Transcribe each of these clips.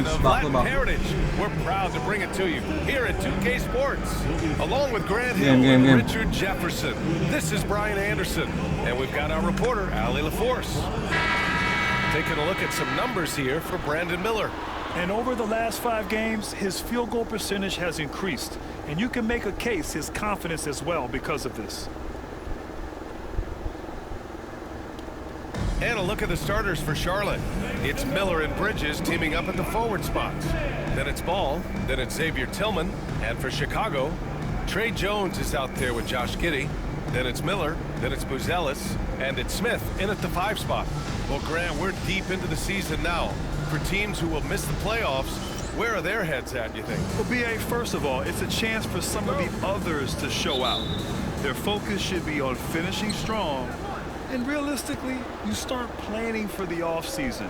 of Latin heritage. We're proud to bring it to you here at 2K Sports. Along with Grant Hill and Richard Jefferson, this is Brian Anderson, and we've got our reporter, Allie LaForce. Taking a look at some numbers here for Brandon Miller. And over the last 5 games, his field goal percentage has increased. And you can make a case his confidence as well because of this. And a look at the starters for Charlotte. It's Miller and Bridges teaming up at the forward spots. Then it's Ball, then it's Xavier Tillman. And for Chicago, Trey Jones is out there with Josh Giddey. Then it's Miller, then it's Buzelis, and it's Smith in at the 5 spot. Well, Grant, we're deep into the season now. For teams who will miss the playoffs, where are their heads at, you think? Well, B.A., first of all, it's a chance for some of the others to show out. Their focus should be on finishing strong. And realistically, you start planning for the offseason.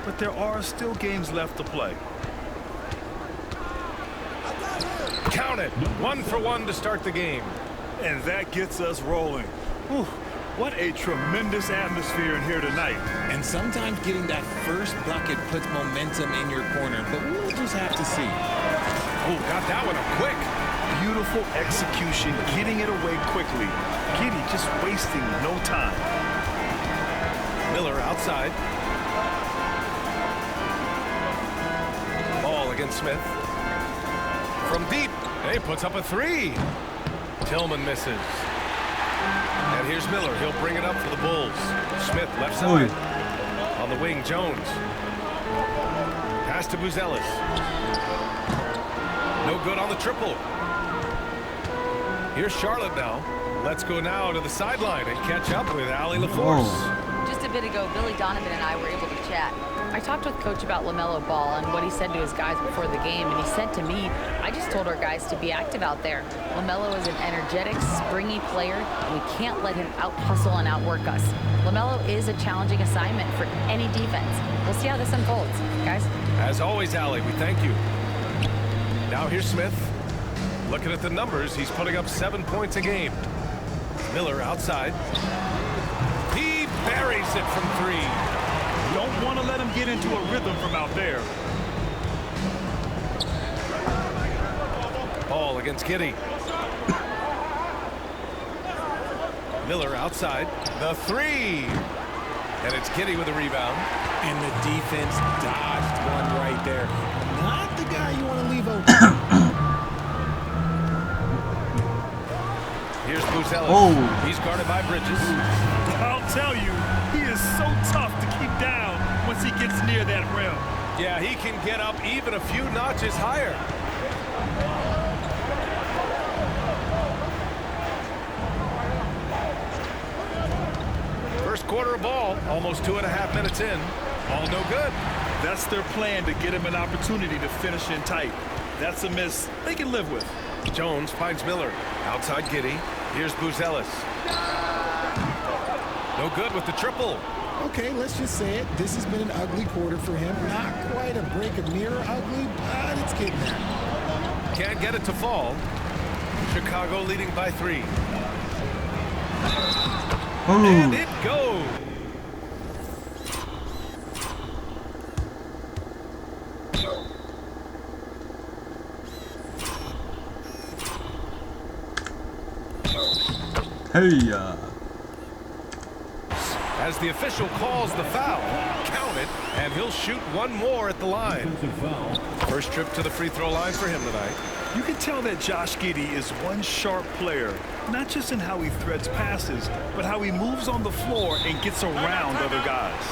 But there are still games left to play. Count it. 1 for 1 to start the game. And that gets us rolling. Whew. What a tremendous atmosphere in here tonight. And sometimes getting that first bucket puts momentum in your corner, but we'll just have to see. Oh, got that one up quick. Beautiful execution, getting it away quickly. Giddey just wasting no time. Miller outside. Ball against Smith. From deep, he puts up a 3. Tillman misses. And here's Miller. He'll bring it up for the Bulls. Smith left side. On the wing, Jones. Pass to Buzelis. No good on the triple. Here's Charlotte now. Let's go now to the sideline and catch up with Allie LaForce. Just a bit ago, Billy Donovan and I were able to chat. I talked with Coach about LaMelo Ball and what he said to his guys before the game, and he said to me, I just told our guys to be active out there. LaMelo is an energetic, springy player, and we can't let him out-hustle and outwork us. LaMelo is a challenging assignment for any defense. We'll see how this unfolds, guys. As always, Allie, we thank you. Now here's Smith. Looking at the numbers, he's putting up 7 points a game. Miller outside. He buries it from 3. Don't want to let him get into a rhythm from out there. Ball against Giddey. Miller outside. The 3. And it's Giddey with a rebound. And the defense dodged one right there. Not the guy you want to leave open. Here's Buzelis. He's guarded by Bridges. I'll tell you, he is so tough to keep down once he gets near that rim. Yeah, he can get up even a few notches higher. First quarter of ball, almost 2.5 minutes in. All no good. That's their plan, to get him an opportunity to finish in tight. That's a miss they can live with. Jones finds Miller. Outside Giddey. Here's Buzelis. No good with the triple. Okay, let's just say it. This has been an ugly quarter for him. Not quite a break of mirror ugly, but it's getting there. Can't get it to fall. Chicago leading by 3. And it goes. Hey, As the official calls the foul, count it, and he'll shoot one more at the line. First trip to the free throw line for him tonight. You can tell that Josh Giddey is one sharp player, not just in how he threads passes, but how he moves on the floor and gets around other guys.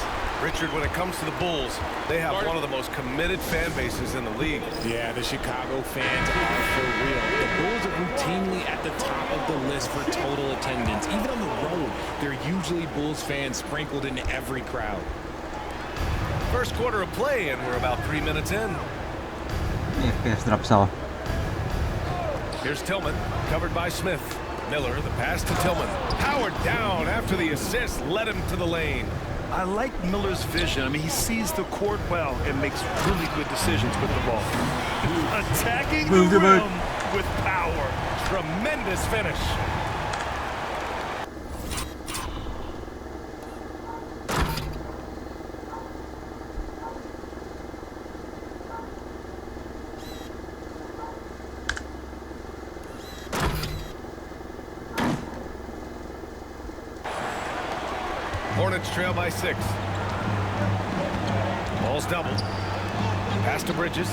Richard, when it comes to the Bulls, they have one of the most committed fan bases in the league. Yeah, the Chicago fans are for real. The Bulls are routinely at the top of the list for total attendance. Even on the road, there are usually Bulls fans sprinkled in every crowd. First quarter of play, and we're about 3 minutes in. FPS drop sawa. Here's Tillman, covered by Smith. Miller, the pass to Tillman. Powered down after the assist led him to the lane. I like Miller's vision. I mean, he sees the court well and makes really good decisions with the ball. Attacking the rim with power. Tremendous finish. Hornets trail by 6. Ball's doubled. Pass to Bridges.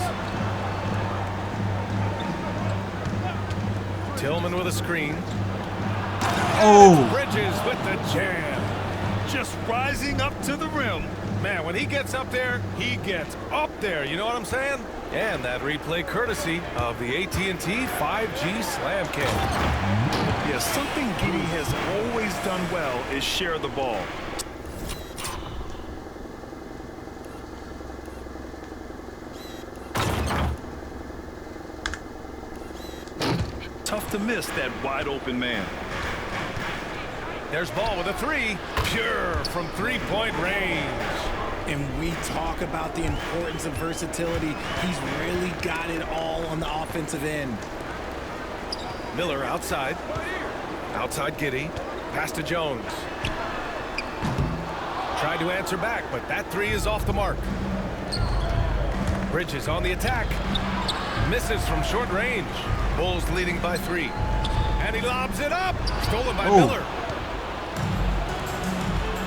Tillman with a screen. Oh! Bridges with the jam. Just rising up to the rim. Man, when he gets up there, he gets up there. You know what I'm saying? And that replay courtesy of the AT&T 5G Slam Cam. Yeah, something Giddey has always done well is share the ball. Tough to miss that wide open man. There's Ball with a 3. Pure from 3-point range. And we talk about the importance of versatility. He's really got it all on the offensive end. Miller outside. Outside Giddey. Pass to Jones. Tried to answer back, but that 3 is off the mark. Bridges on the attack. Misses from short range. Bulls leading by 3. And he lobs it up. Stolen by Miller.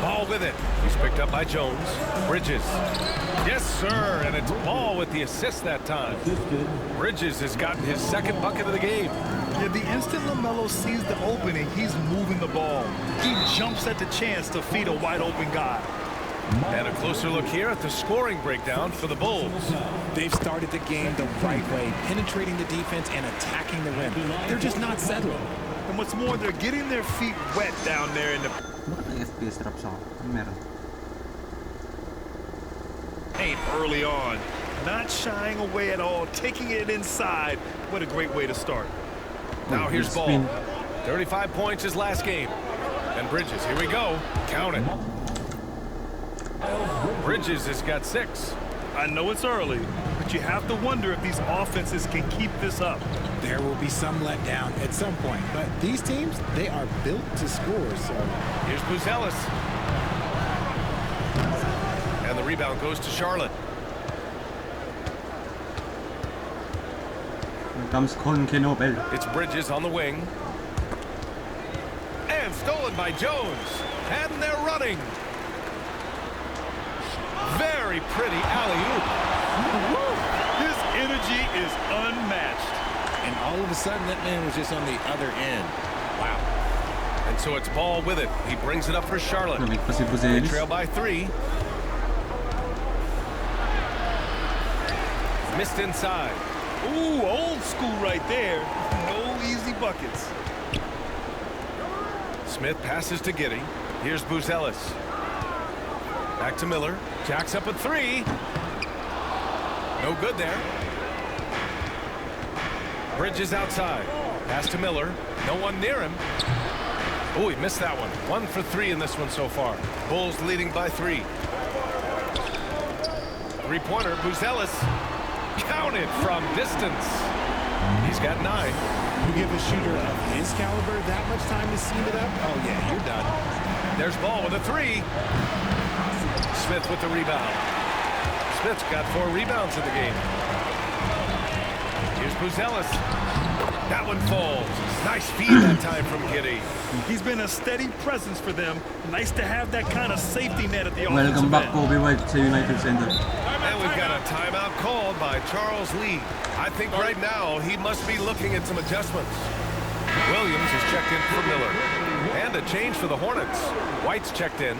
Ball with it. He's picked up by Jones. Bridges. Yes, sir. And it's Ball with the assist that time. Bridges has gotten his 2nd bucket of the game. Yeah, the instant LaMelo sees the opening, he's moving the ball. He jumps at the chance to feed a wide open guy. And a closer look here at the scoring breakdown for the Bulls. They've started the game the right way, penetrating the defense and attacking the rim. They're just not settling. And what's more, they're getting their feet wet down there in the FPS drop ako. Meron. paint early on. Not shying away at all, taking it inside. What a great way to start. Now here's Ball. 35 points his last game. And Bridges, here we go. Count it. Bridges has got 6. I know it's early, but you have to wonder if these offenses can keep this up. There will be some letdown at some point, but these teams, they are built to score, so. Here's Buzelis. And the rebound goes to Charlotte. Here comes Nobel. It's Bridges on the wing. And stolen by Jones. And they're running. Very pretty alley-oop. His energy is unmatched. And all of a sudden, that man was just on the other end. Wow. And so it's Ball with it. He brings it up for Charlotte. Lamig pa si They Buzelis. trail by 3. Missed inside. Ooh, old school right there. No easy buckets. Smith passes to Giddey. Here's Buzelis. Back to Miller. Jacks up a 3. No good there. Bridges outside. Pass to Miller. No one near him. Oh, he missed that one. 1 for 3 in this one so far. Bulls leading by 3. Three-pointer, Buzelis. Counted from distance. He's got 9. You give a shooter of his caliber that much time to seam it up? Oh, yeah, you're done. There's Ball with a 3. Smith with the rebound. Smith's got 4 rebounds in the game. Here's Buzelis. That one falls. Nice feed that time from Giddey. He's been a steady presence for them. Nice to have that kind of safety net at the Welcome offensive back, end. Kobe White sa United Center. And we've got a timeout called by Charles Lee. I think right now he must be looking at some adjustments. Williams is checked in for Miller. And a change for the Hornets. White's checked in.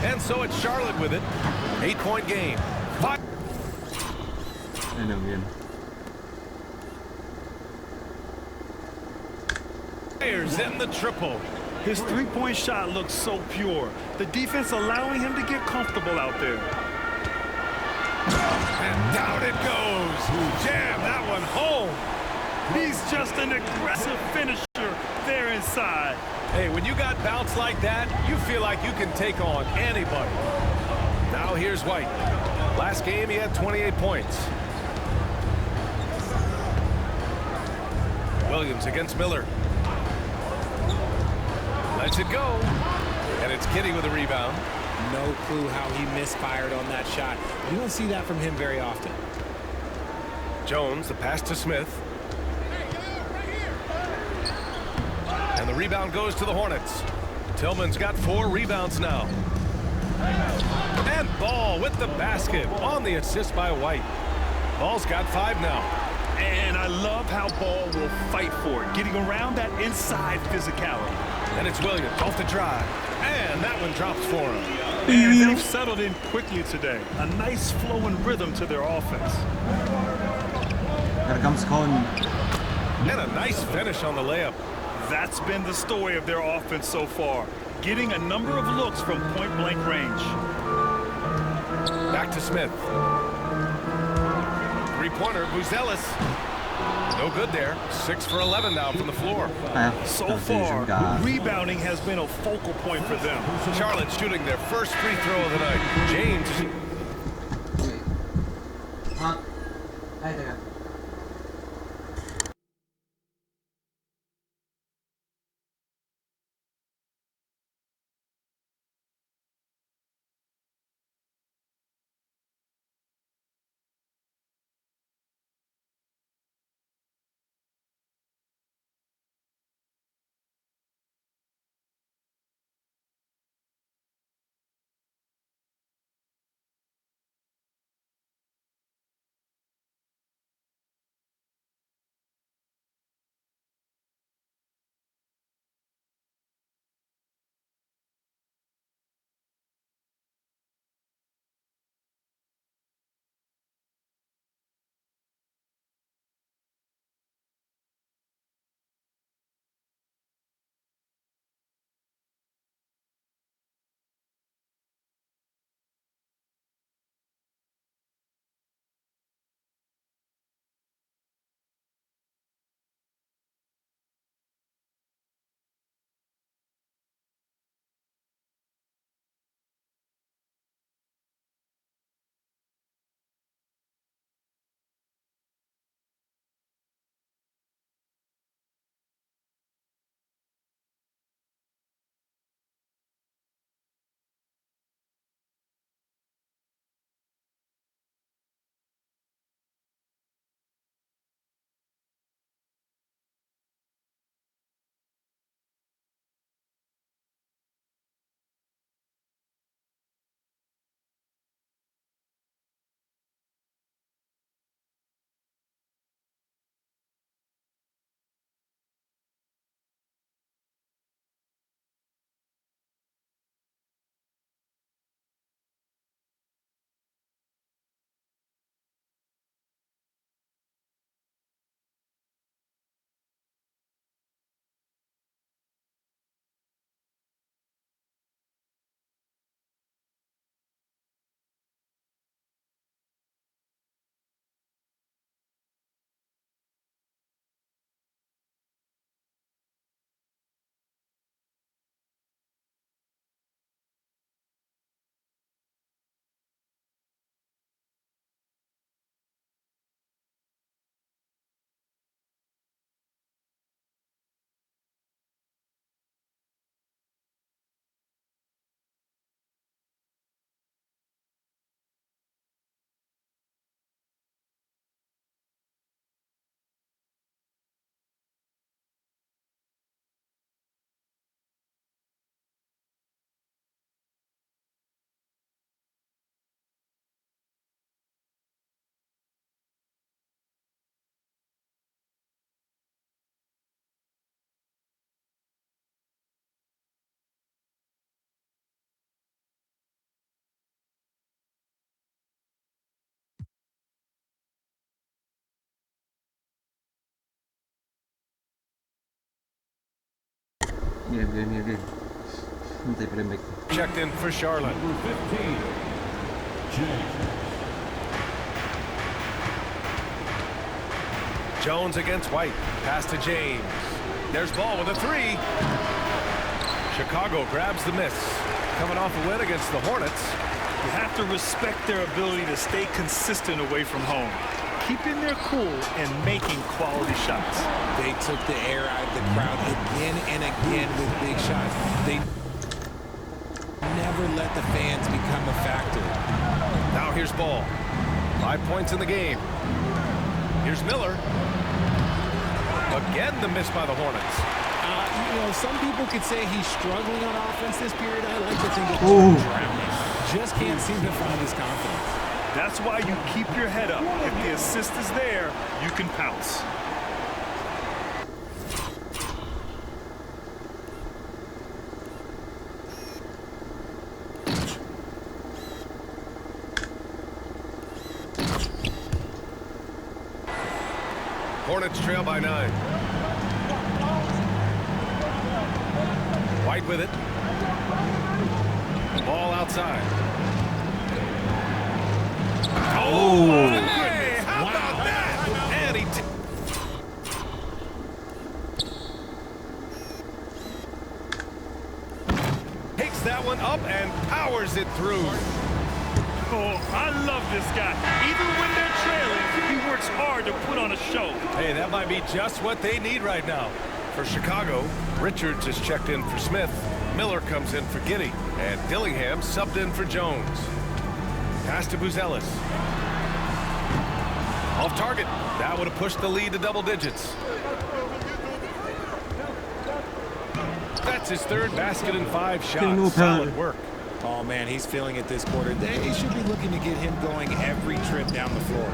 And so it's Charlotte with it. 8-point game. 5. Ano yan? Players in the triple. His three-point shot looks so pure. The defense allowing him to get comfortable out there. And down it goes. Jam that one home. He's just an aggressive finisher there inside. Hey, when you got bounce like that, you feel like you can take on anybody. Now here's White. Last game he had 28 points. Williams against Miller. Lets it go. And it's Giddey with a rebound. No clue how he misfired on that shot. You don't see that from him very often. Jones, the pass to Smith. And the rebound goes to the Hornets. Tillman's got 4 rebounds now. And Ball with the basket on the assist by White. Ball's got 5 now. And I love how Ball will fight for it, getting around that inside physicality. And it's Williams off the drive. And that one drops for him. And they've settled in quickly today. A nice flowing rhythm to their offense. Here comes Con. And a nice finish on the layup. That's been the story of their offense so far, getting a number of looks from point-blank range. Back to Smith. Three-pointer, Buzelis. No good there. 6 for 11 now from the floor. So far, rebounding has been a focal point for them. Charlotte shooting their first free throw of the night. James. Ay, teka. Game. Hintay pa rin mic. Checked in for Charlotte. Jones against White. Pass to James. There's Ball with a 3. Chicago grabs the miss. Coming off a win against the Hornets. You have to respect their ability to stay consistent away from home, keeping their cool and making quality shots. They took the air out of the crowd again and again with big shots. They never let the fans become a factor. Now here's Ball. 5 points in the game. Here's Miller. Again, the miss by the Hornets. You know, some people could say he's struggling on offense this period. I like to think of him drowning. Just can't seem to find his confidence. That's why you keep your head up. If the assist is there, you can pounce. Hornets trail by 9. White with it. Ball outside. Oh, hey, how about that? And he takes that one up and powers it through. Oh, I love this guy. Even when they're trailing, he works hard to put on a show. Hey, that might be just what they need right now. For Chicago, Richards is checked in for Smith. Miller comes in for Giddey. And Dillingham subbed in for Jones. Pass to Buzelis. Off target. That would have pushed the lead to double digits. That's his third basket in 5 shots. Solid work. Oh, man, he's feeling it this quarter. They should be looking to get him going every trip down the floor.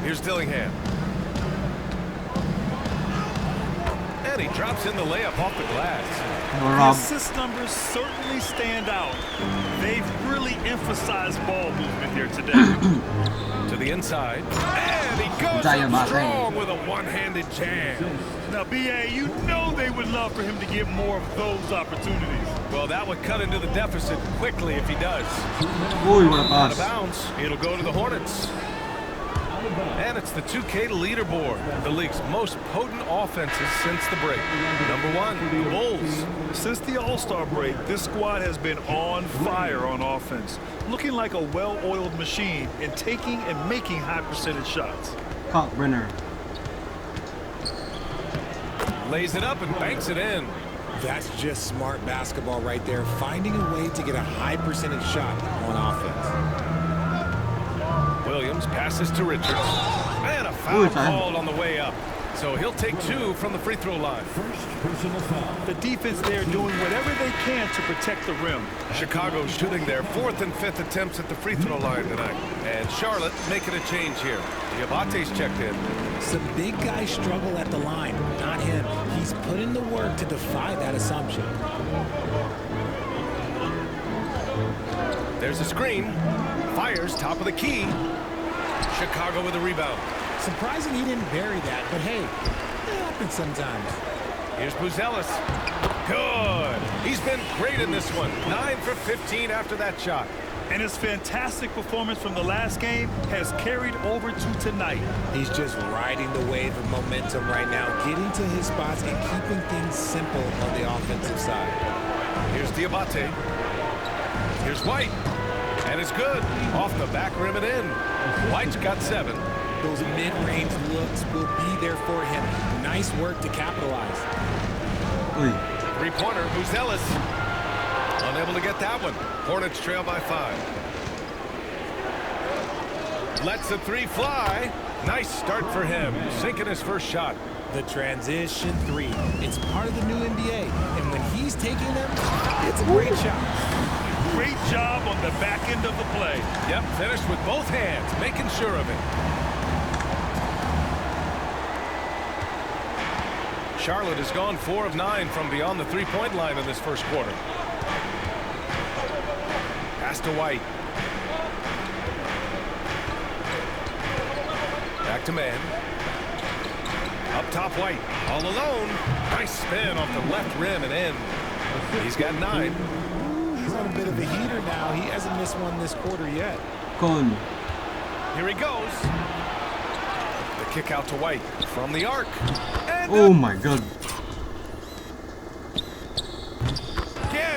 Here's Dillingham. And he drops in the layup off the glass. The assist numbers certainly stand out. They've really emphasized ball movement here today. To the inside. And he goes up strong with a one-handed jam. Now, B.A., you know they would love for him to get more of those opportunities. Well, that would cut into the deficit quickly if he does. Out of bounds. It'll go to the Hornets. And it's the 2K leaderboard. The league's most potent offenses since the break. Number 1, the Bulls. Since the All-Star break, this squad has been on fire on offense, looking like a well-oiled machine and taking and making high-percentage shots. Brenner. Lays it up and banks it in. That's just smart basketball right there, finding a way to get a high percentage shot on offense. Williams passes to Richards. And a foul called on the way up. So he'll take 2 from the free throw line. The defense there doing whatever they can to protect the rim. Chicago shooting their 4th and 5th attempts at the free throw line tonight. And Charlotte making a change here. Diabate's checked in. Some big guys struggle at the line, not him. He's put in the work to defy that assumption. There's a screen. Fires top of the key. Chicago with a rebound. Surprising he didn't bury that, but hey, it happens sometimes. Here's Buzelis. Good. He's been great in this one. 9 for 15 after that shot. And his fantastic performance from the last game has carried over to tonight. He's just riding the wave of momentum right now, getting to his spots and keeping things simple on the offensive side. Here's Diabate. Here's White. And it's good. Off the back rim and in. White's got 7. Those mid-range looks will be there for him. Nice work to capitalize. Three-pointer, Buzelis. Unable to get that one. Hornets trail by 5. Lets the 3 fly. Nice start for him. Sinking his first shot. The transition 3. It's part of the new NBA. And when he's taking them, it's a great shot. Great job on the back end of the play. Yep, finished with both hands, making sure of it. Charlotte has gone 4 of 9 from beyond the 3-point line in this first quarter. Pass to White. Back to man. Up top, White. All alone. Nice spin off the left rim and in. He's got 9. He's on a bit of a heater now. He hasn't missed one this quarter yet. Here he goes. The kick out to White from the arc. And Oh my god.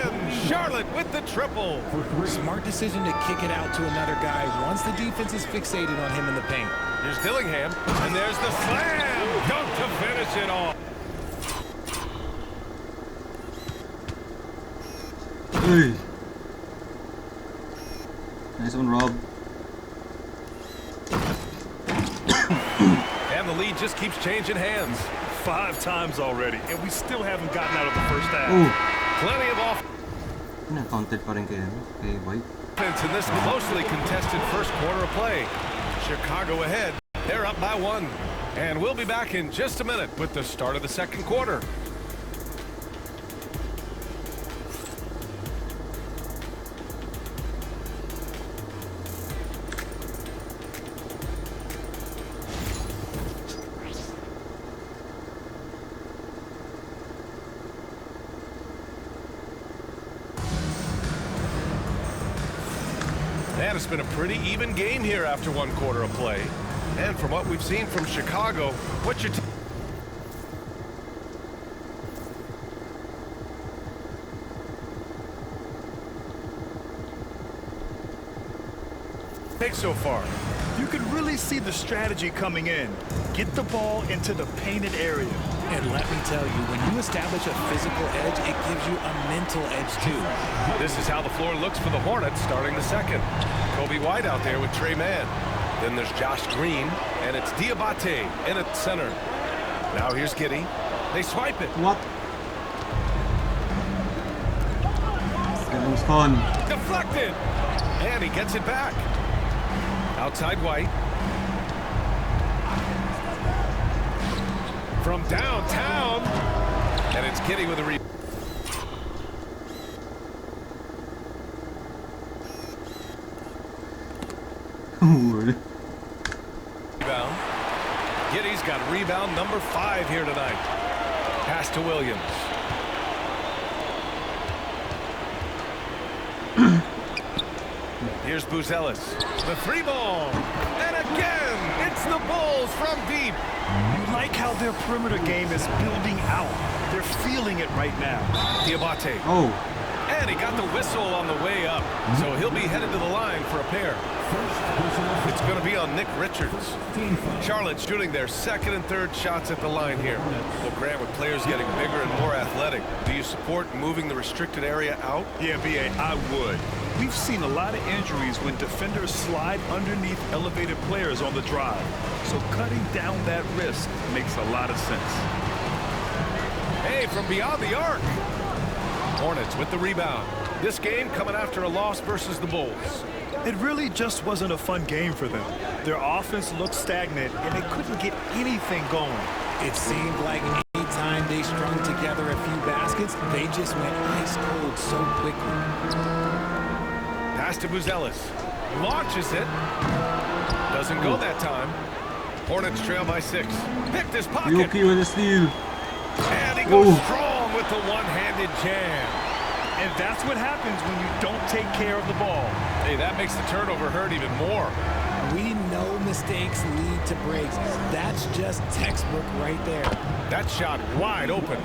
again, Charlotte with the triple. Smart decision to kick it out to another guy once the defense is fixated on him in the paint. Here's Dillingham, and there's the slam. Dunk to finish it off. Nice one, Rob. And the lead just keeps changing hands. 5 times already, and we still haven't gotten out of the first half. Plenty of Counted pa rin kay White. offense in this closely contested first quarter of play. Chicago ahead. They're up by 1. And we'll be back in just a minute with the start of the second quarter. And it's been a pretty even game here after 1 quarter of play. And from what we've seen from Chicago, what's your take so far? You can really see the strategy coming in. Get the ball into the painted area. And let me tell you, when you establish a physical edge, it gives you a mental edge too. This is how the floor looks for the Hornets starting the second. Kobe White out there with Trey Mann. Then there's Josh Green, and it's Diabate in at center. Now here's Giddey. They swipe it. What? That was fun. Deflected. And he gets it back. Outside White. From downtown. And it's Giddey with a rebound. Giddey's got rebound number 5 here tonight. Pass to Williams. Here's Buzelis. The 3-ball. And again, it's the Bulls from deep. You like how their perimeter game is building out. They're feeling it right now. Diabate. Oh. And he got the whistle on the way up. So he'll be headed to the line for a pair. It's going to be on Nick Richards. Charlotte shooting their second and third shots at the line here. Well, Grant, with players getting bigger and more athletic, do you support moving the restricted area out? Yeah, B.A., I would. We've seen a lot of injuries when defenders slide underneath elevated players on the drive. So cutting down that risk makes a lot of sense. Hey, from beyond the arc. Hornets with the rebound. This game coming after a loss versus the Bulls. It really just wasn't a fun game for them. Their offense looked stagnant, and they couldn't get anything going. It seemed like any time they strung together a few baskets, they just went ice cold so quickly. Pass to Buzelis. Launches it. Doesn't go that time. Hornets trail by 6. Picked his pocket. Yuki with a steal. And he goes strong with the one-handed jam. And that's what happens when you don't take care of the ball. Hey, that makes the turnover hurt even more. We know mistakes lead to breaks. That's just textbook right there. That shot wide open.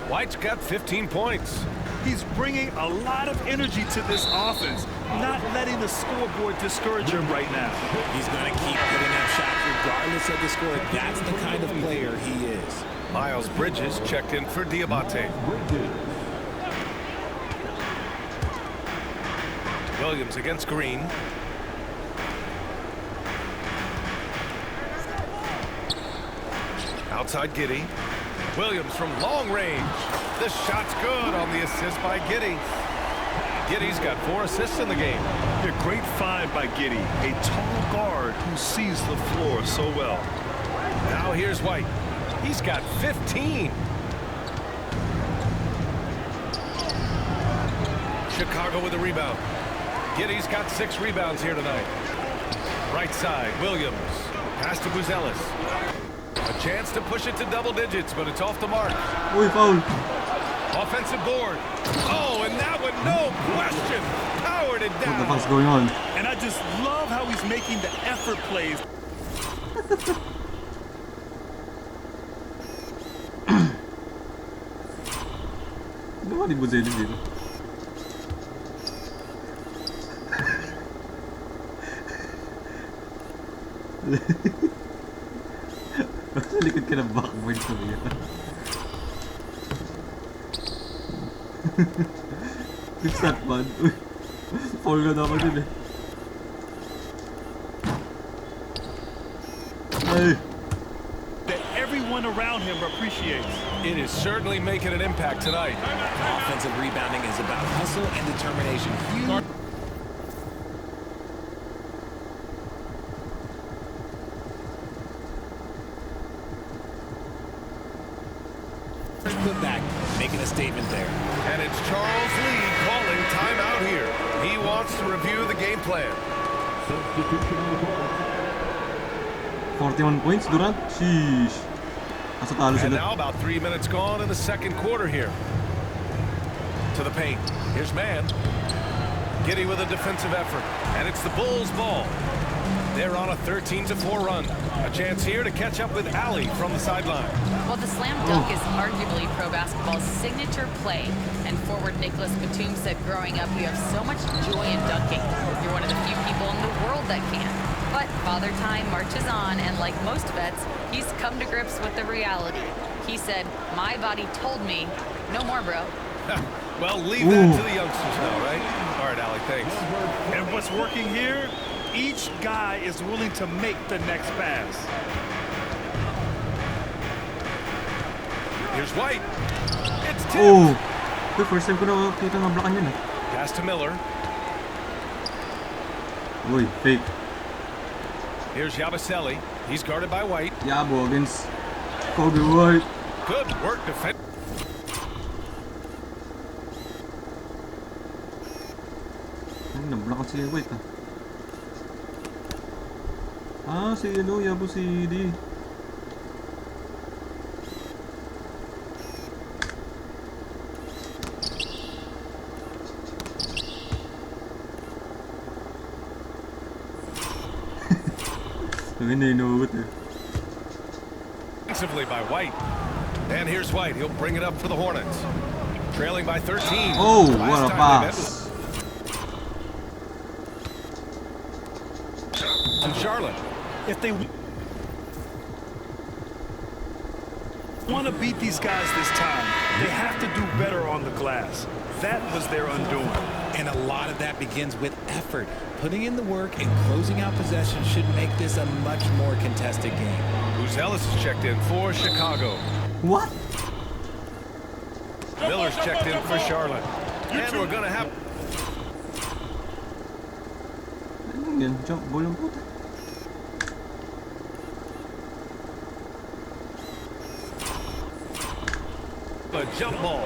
White's got 15 points. He's bringing a lot of energy to this offense, not letting the scoreboard discourage him right now. He's going to keep putting up shots regardless of the score. That's the kind of player he is. Miles Bridges checked in for Diabate. Williams against Green. Outside Giddey. Williams from long range. The shot's good on the assist by Giddey. Giddey's got 4 assists in the game. A great find by Giddey, a tall guard who sees the floor so well. Now here's White. He's got 15. Chicago with a rebound. Giddey's got 6 rebounds here tonight. Right side, Williams. Pass to Buzelis. A chance to push it to double digits, but it's off the mark. Uy, foul. Offensive board. Oh, and that one, no question. Powered it What the down. fuck's going on? And I just love how he's making the effort plays. Ano ba ni Buzelis dito? Sa likod ka ng backboard sa mga. Fix that man. Uy, fall ka naman din eh. Ay! him appreciates. It is certainly making an impact tonight. Offensive rebounding is about hustle and determination. Put back, making a statement there. And it's Charles Lee calling timeout here. He wants to review the game plan. 41 points, Durant. Sheesh. Nasa talo And sila. now about 3 minutes gone in the second quarter here. To the paint. Here's Mann. Giddey with a defensive effort. And it's the Bulls' ball. They're on a 13-4 run. A chance here to catch up with Ali from the sideline. Well, the slam dunk is arguably pro basketball's signature play. And forward Nicholas Batum said growing up, you have so much joy in dunking. You're one of the few people in the world that can. But Father Time marches on, and like most vets, he's come to grips with the reality. He said, my body told me, no more, bro. Well, leave that to the youngsters now, right? All right, Ali, thanks. And what's working here? Each guy is willing to make the next pass. Here's White. It's tipped. Oh! The first time ko nakakita ng blokan yun. Pass to Miller. Uy, fake. Here's Yabusele. He's guarded by White. Yabo against Kobe White. Good work defense. Ay, nablokan si White ah. Ah, si Yabo si D. Defensively by White. And here's White. He'll bring it up for the Hornets. Trailing by 13. Oh, Last what a time pass. And Charlotte. If they want to beat these guys this time, they have to do better on the glass. That was their undoing. And a lot of that begins with effort. Putting in the work and closing out possession should make this a much more contested game. Ellis is checked in for Chicago. What? Miller's checked in for Charlotte. And we're going to have... Ano yan? Jump ball yung puta. a jump ball.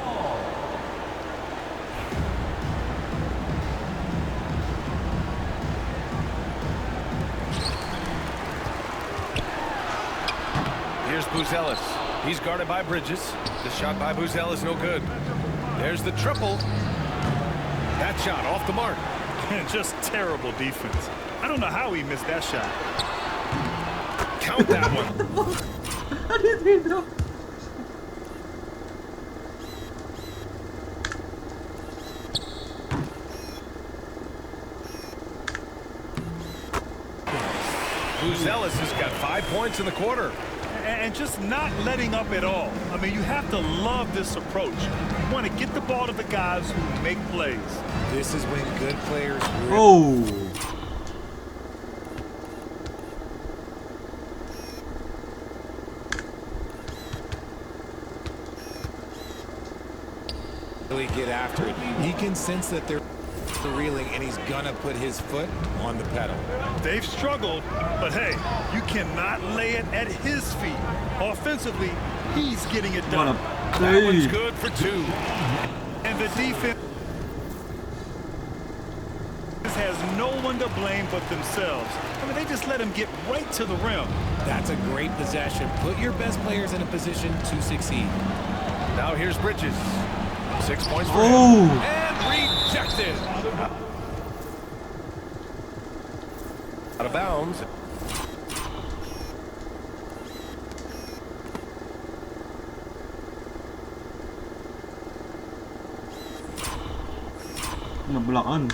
Here's Buzelis. He's guarded by Bridges. The shot by Buzelis no good. There's the triple. That shot off the mark. Just terrible defense. I don't know how he missed that shot. Count that one. How did he know? Buzelis has got 5 points in the quarter. And just not letting up at all. I mean, you have to love this approach. You want to get the ball to the guys who make plays. This is when good players really get after it. He can sense that they're reeling, and he's gonna put his foot on the pedal. They've struggled, but hey, you cannot lay it at his feet. Offensively, he's getting it done. That one's good for 2. And the defense has no one to blame but themselves. I mean, they just let him get right to the rim. That's a great possession. Put your best players in a position to succeed. Now here's Bridges. 6 points for him. And rejected. Out of bounds. Nablakan.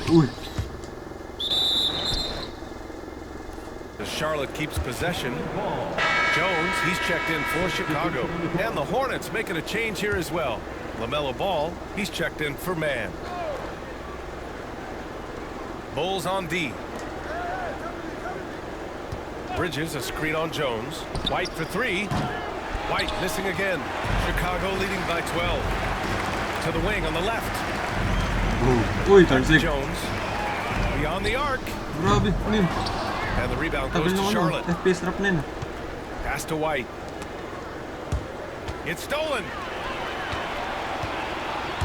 Uy. Charlotte keeps possession. Jones, he's checked in for Chicago. And the Hornets making a change here as well. LaMelo Ball, he's checked in for Man. Bulls on D. Bridges, a screen on Jones. White for three. White missing again. Chicago leading by 12. To the wing on the left. Uy, talsik. Jones. Beyond the arc. Grabe, ano yun? And the rebound Tagal goes to ng ano, Charlotte. FPS drop na yun. Pass to White. It's stolen.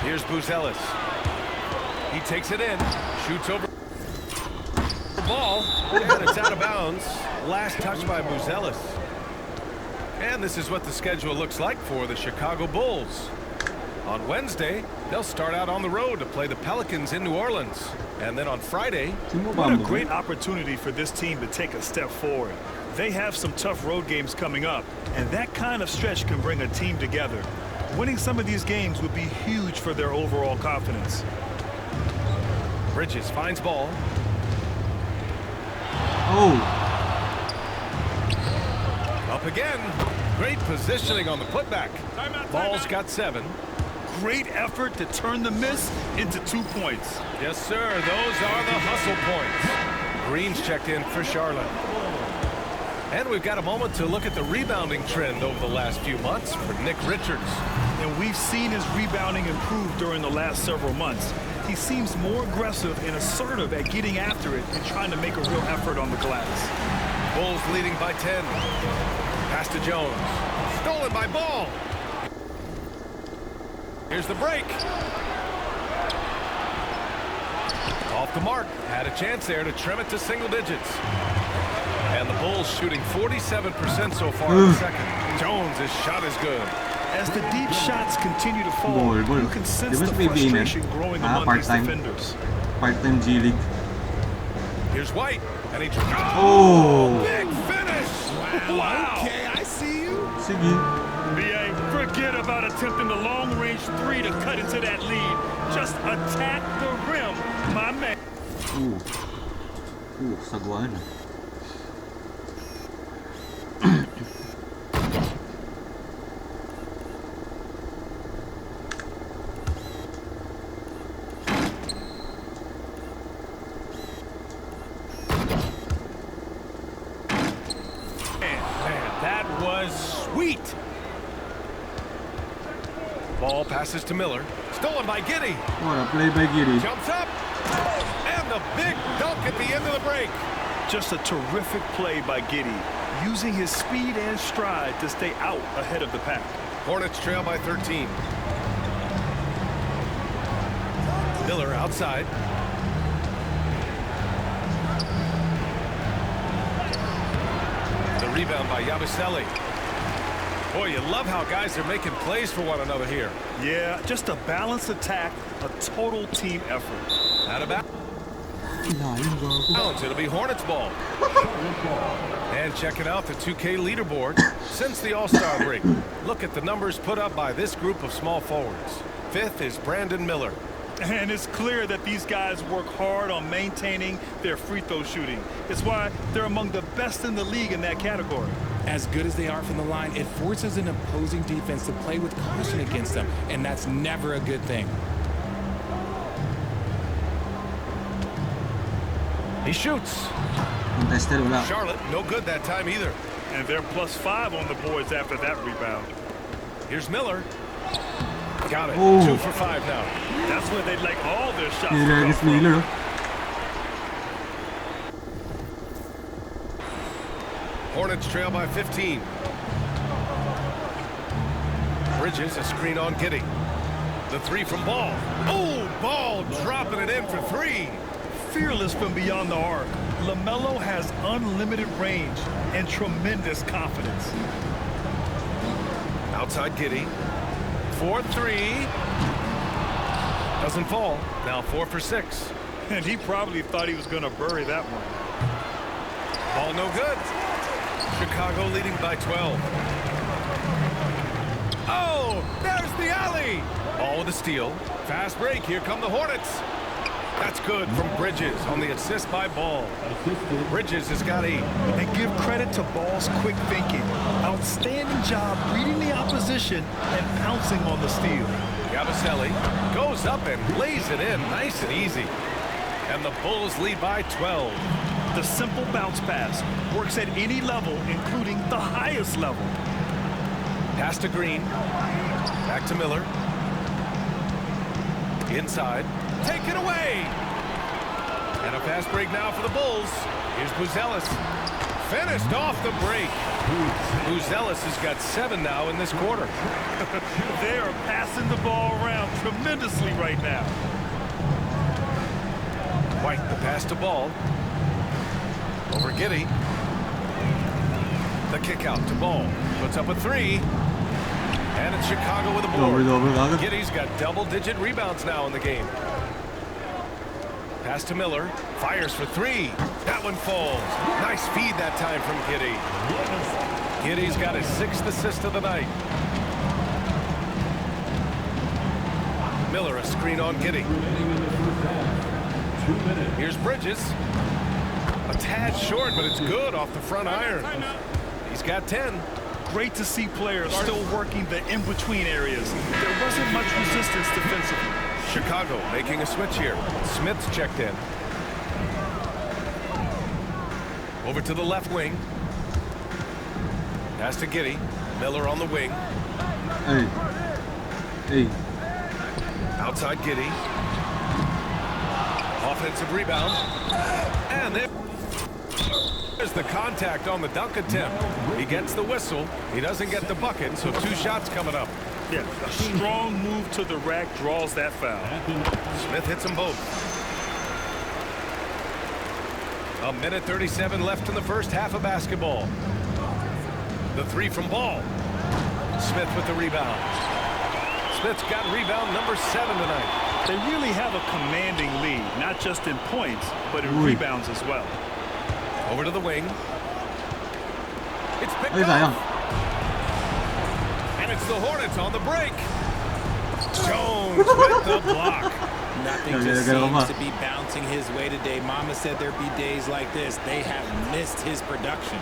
Here's Buzelis. He takes it in. Shoots over the ball. And it's out of bounds. Last touch by Buzelis. And this is what the schedule looks like for the Chicago Bulls. On Wednesday, they'll start out on the road to play the Pelicans in New Orleans. And then on Friday, what a great opportunity for this team to take a step forward. They have some tough road games coming up, and that kind of stretch can bring a team together. Winning some of these games would be huge for their overall confidence. Bridges finds ball. Oh, Up again. Great positioning on the putback. Ball's got 7. Great effort to turn the miss into 2 points. Yes, sir. Those are the hustle points. Green's checked in for Charlotte. And we've got a moment to look at the rebounding trend over the last few months for Nick Richards. And we've seen his rebounding improve during the last several months. He seems more aggressive and assertive at getting after it and trying to make a real effort on the glass. Bulls leading by 10. Pass to Jones. Stolen by Ball. Here's the break. Off the mark. Had a chance there to trim it to single digits. And the Bulls shooting 47% so far in the second. Jones' shot is good. As the deep shots continue to fall, you can sense the frustration growing among these defenders. Part-time G League. Here's White. And he Oh! big finish! Wow! Okay, I see you. Sige. BA, forget about attempting the long-range 3 to cut into that lead. Just attack the rim, my man. Sagwan. That was sweet. Ball passes to Miller. Stolen by Giddey. What a play by Giri. Jumps up. And the big dunk at the end of the break. Just a terrific play by Giddey, using his speed and stride to stay out ahead of the pack. Hornets trail by 13. Miller outside. The rebound by Yabusele. Boy, you love how guys are making plays for one another here. Yeah, just a balanced attack, a total team effort. Out of bounds. It'll be Hornets ball. And checking out the 2K leaderboard since the All-Star break. Look at the numbers put up by this group of small forwards. 5th is Brandon Miller. And it's clear that these guys work hard on maintaining their free throw shooting. It's why they're among the best in the league in that category. As good as they are from the line, it forces an opposing defense to play with caution against them, and that's never a good thing. He shoots. Contested, wala. Charlotte, no good that time either. And they're +5 on the boards after that rebound. Here's Miller. Got it. Oh. 2 for 5 now. That's where they'd like all their shots to Miller come against from. Miller. Hornets trail by 15. Bridges, a screen on Giddey. The 3 from Ball. Oh, Ball dropping it in for 3. Fearless from beyond the arc, LaMelo has unlimited range and tremendous confidence. Outside Giddey. 4-3. Doesn't fall. Now 4 for 6. And he probably thought he was going to bury that one. Ball no good. Chicago leading by 12. Oh, there's the alley. Ball with a steal. Fast break. Here come the Hornets. That's good from Bridges on the assist by Ball. Bridges has got 8. And give credit to Ball's quick thinking. Outstanding job reading the opposition and pouncing on the steal. Yabusele goes up and lays it in nice and easy. And the Bulls lead by 12. The simple bounce pass works at any level, including the highest level. Pass to Green. Back to Miller. Inside. Take it away. And a fast break now for the Bulls. Here's Buzelis. Finished off the break. Buzelis has got 7 now in this quarter. They are passing the ball around tremendously right now. White, the pass to Ball. Over Giddey. The kick out to Ball. Puts up a 3. And it's Chicago with a board. Giddey's got double-digit rebounds now in the game. Pass to Miller. Fires for 3. That one falls. Nice feed that time from Giddey. Giddey's got his 6th assist of the night. Miller, a screen on Giddey. Here's Bridges. A tad short, but it's good off the front iron. He's got 10. Great to see players still working the in-between areas. There wasn't much resistance defensively. Chicago making a switch here. Smith's checked in. Over to the left wing. Pass to Giddey. Miller on the wing. Hey. Outside Giddey. Offensive rebound. And there's the contact on the dunk attempt. He gets the whistle. He doesn't get the bucket, so 2 shots coming up. Yeah, a strong move to the rack draws that foul. Smith hits them both. 1:37 left in the first half of basketball. The 3 from Ball. Smith with the rebound. Smith's got rebound number 7 tonight. They really have a commanding lead, not just in points, but in rebounds as well. Over to the wing. It's picked up. And it's the Hornets on the break. Jones with the block. Nothing just seems to be bouncing his way today. Mama said there'd be days like this. They have missed his production.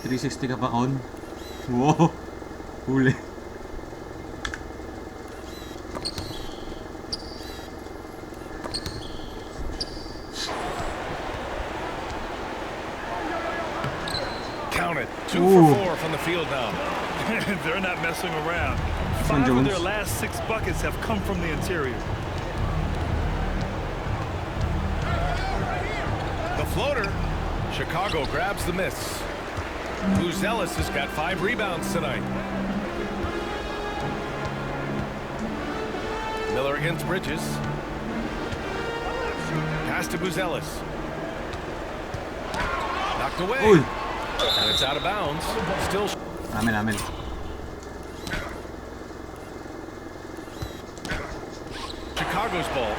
.360 ka pa, Con. Wow. Huli. Count it. 2 for 4 from the field now. They're not messing around. 5 of their last 6 buckets have come from the interior. The floater. Chicago grabs the miss. Buzelis has got 5 rebounds tonight. Miller against Bridges. Pass to Buzelis. Knocked away. Uy. And it's out of bounds. Still. Amin. Chicago's ball.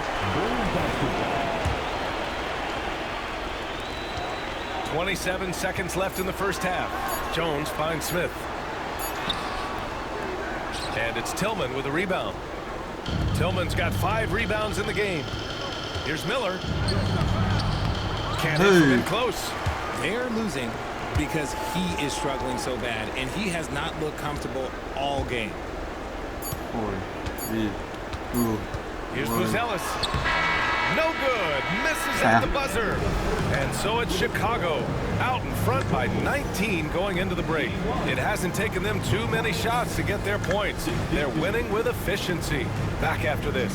27 seconds left in the first half. Jones finds Smith. And it's Tillman with a rebound. Tillman's got 5 rebounds in the game. Here's Miller. Can't hit from in close. They're losing because he is struggling so bad, and he has not looked comfortable all game. 4, 3, 2. Here's Buzelis. No good. Misses at the buzzer. And so it's Chicago out in front by 19 going into the break. It hasn't taken them too many shots to get their points. They're winning with efficiency. Back after this.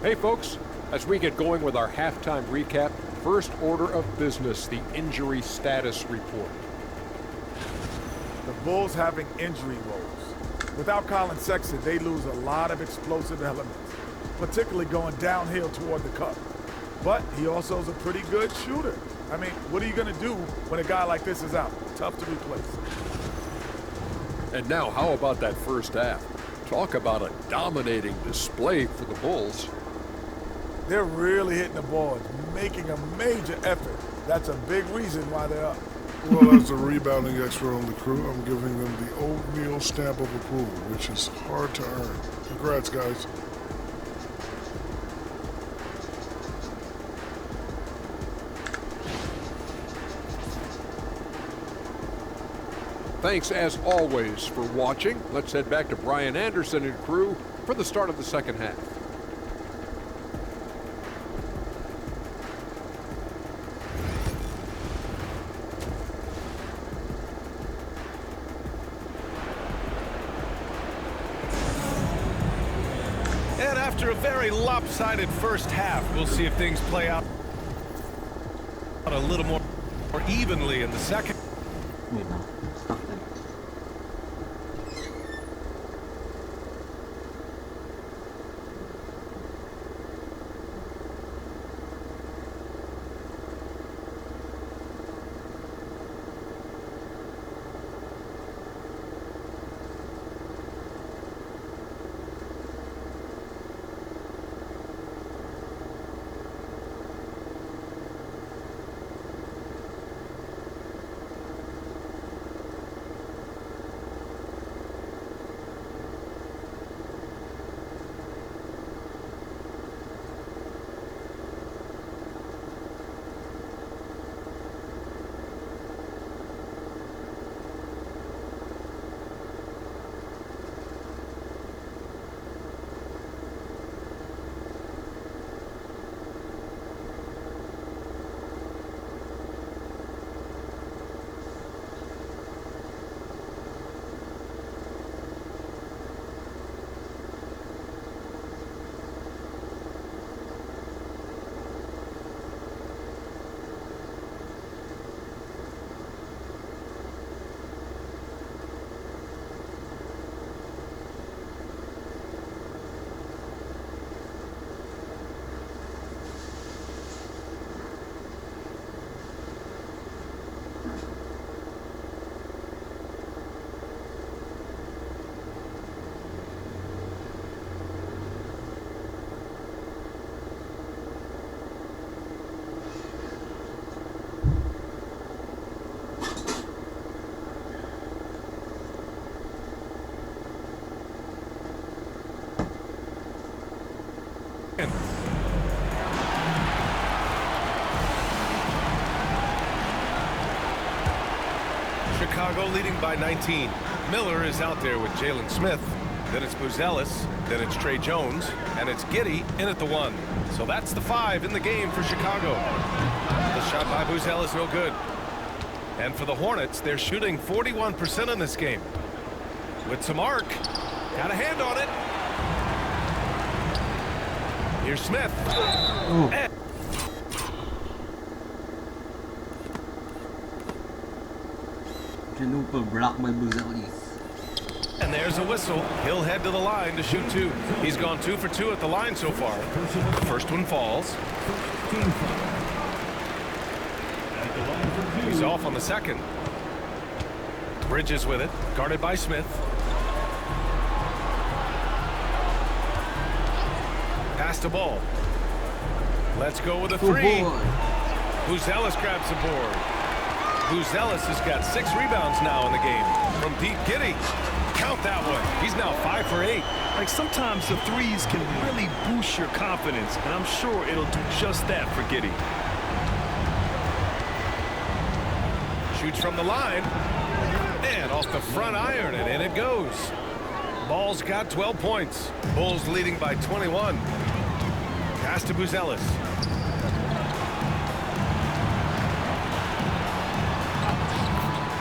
Hey folks, as we get going with our halftime recap, first order of business, the injury status report. The Bulls having injury woes. Without Colin Sexton, they lose a lot of explosive elements, particularly going downhill toward the cup. But he also is a pretty good shooter. I mean, what are you going to do when a guy like this is out? Tough to replace. And now, how about that first half? Talk about a dominating display for the Bulls. They're really hitting the boards, making a major effort. That's a big reason why they're up. Well, as the rebounding expert on the crew, I'm giving them the oatmeal stamp of approval, which is hard to earn. Congrats, guys. Thanks as always for watching. Let's head back to Brian Anderson and crew for the start of the second half. And after a very lopsided first half, we'll see if things play out a little more evenly in the second. Wait, no. Stop there. Chicago leading by 19. Miller is out there with Jalen Smith. Then it's Buzelis. Then it's Trey Jones. And it's Giddey in at the 1. So that's the 5 in the game for Chicago. The shot by Buzelis no good. And for the Hornets, they're shooting 41% in this game. With some arc. Got a hand on it. Here's Smith. And Super block by Buzelis. And there's a whistle. He'll head to the line to shoot 2. He's gone 2 for 2 at the line so far. The first one falls. He's off on the second. Bridges with it, guarded by Smith. Pass the ball. Let's go with a 3. Buzelis grabs the board. Buzelis has got 6 rebounds now in the game. From deep, Giddey. Count that one. He's now 5 for 8. Like, sometimes the threes can really boost your confidence, and I'm sure it'll do just that for Giddey. Shoots from the line. And off the front iron, and in it goes. Ball's got 12 points. Bulls leading by 21. Pass to Buzelis.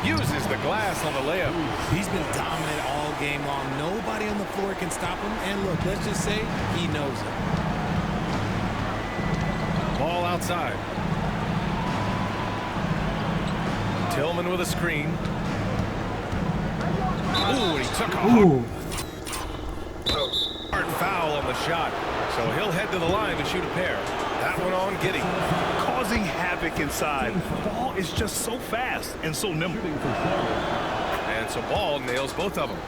Uses the glass on the layup. He's been dominant all game long. Nobody on the floor can stop him. And look, let's just say he knows it. Ball outside. Tillman with a screen. Ooh, and he took a hard foul on the shot. So he'll head to the line to shoot a pair. That one on Giddey. Causing havoc inside. Ball is just so fast and so nimble. And so Ball nails both of them.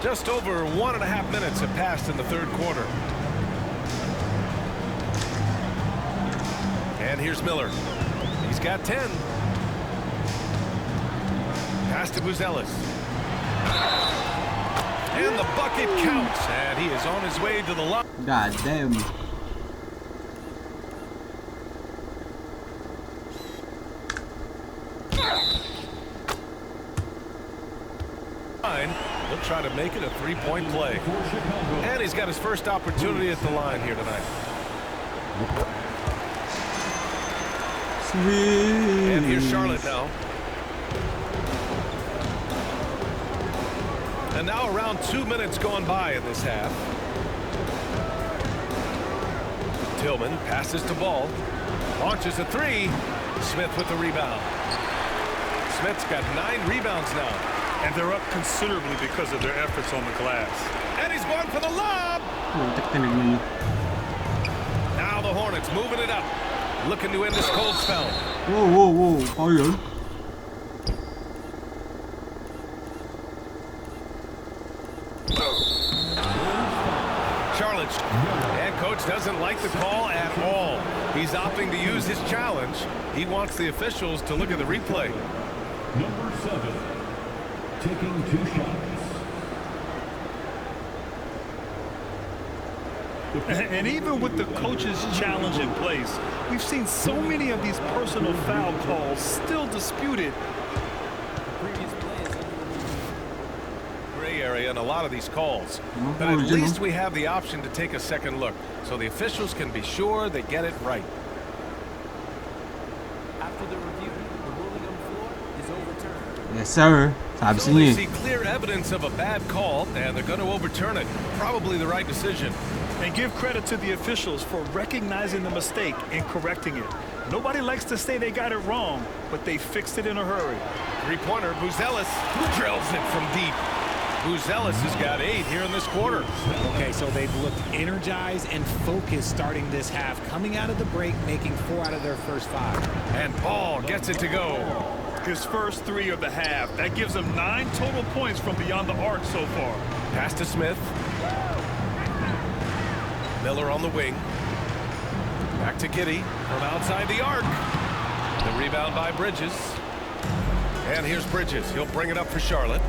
Just over 1.5 minutes have passed in the third quarter. And here's Miller. He's got 10. Pass to Buzelis. And the bucket counts, and he is on his way to the line. God damn. He'll try to make it a three-point play. And he's got his first opportunity at the line here tonight. Sweet. And here's Charlotte now. And now around 2 minutes gone by in this half. Tillman passes to Ball. Launches a three. Smith with the rebound. Smith's got 9 rebounds now. And they're up considerably because of their efforts on the glass. And he's going for the lob. Now the Hornets moving it up. Looking to end this cold spell. Whoa, whoa, whoa. How are you? Charlotte. And coach doesn't like the call at all. He's opting to use his challenge. He wants the officials to look at the replay. Number 7, taking 2 shots. And even with the coach's challenge in place, we've seen so many of these personal foul calls still disputed. Gray area in a lot of these calls. But at least we have the option to take a second look, so the officials can be sure they get it right. After the review, the ruling on the floor is overturned. Yes, sir. Sabi So sa they inyo see clear evidence of a bad call, and they're going to overturn it. Probably the right decision. And give credit to the officials for recognizing the mistake and correcting it. Nobody likes to say they got it wrong, but they fixed it in a hurry. Three-pointer, Buzelis drills it from deep. Buzelis has got 8 here in this quarter. Okay, so they've looked energized and focused starting this half, coming out of the break, making 4 out of their first 5. And Ball gets it to go. His first 3 of the half. That gives him 9 total points from beyond the arc so far. Pass to Smith. Miller on the wing. Back to Giddey from outside the arc. The rebound by Bridges. And here's Bridges. He'll bring it up for Charlotte.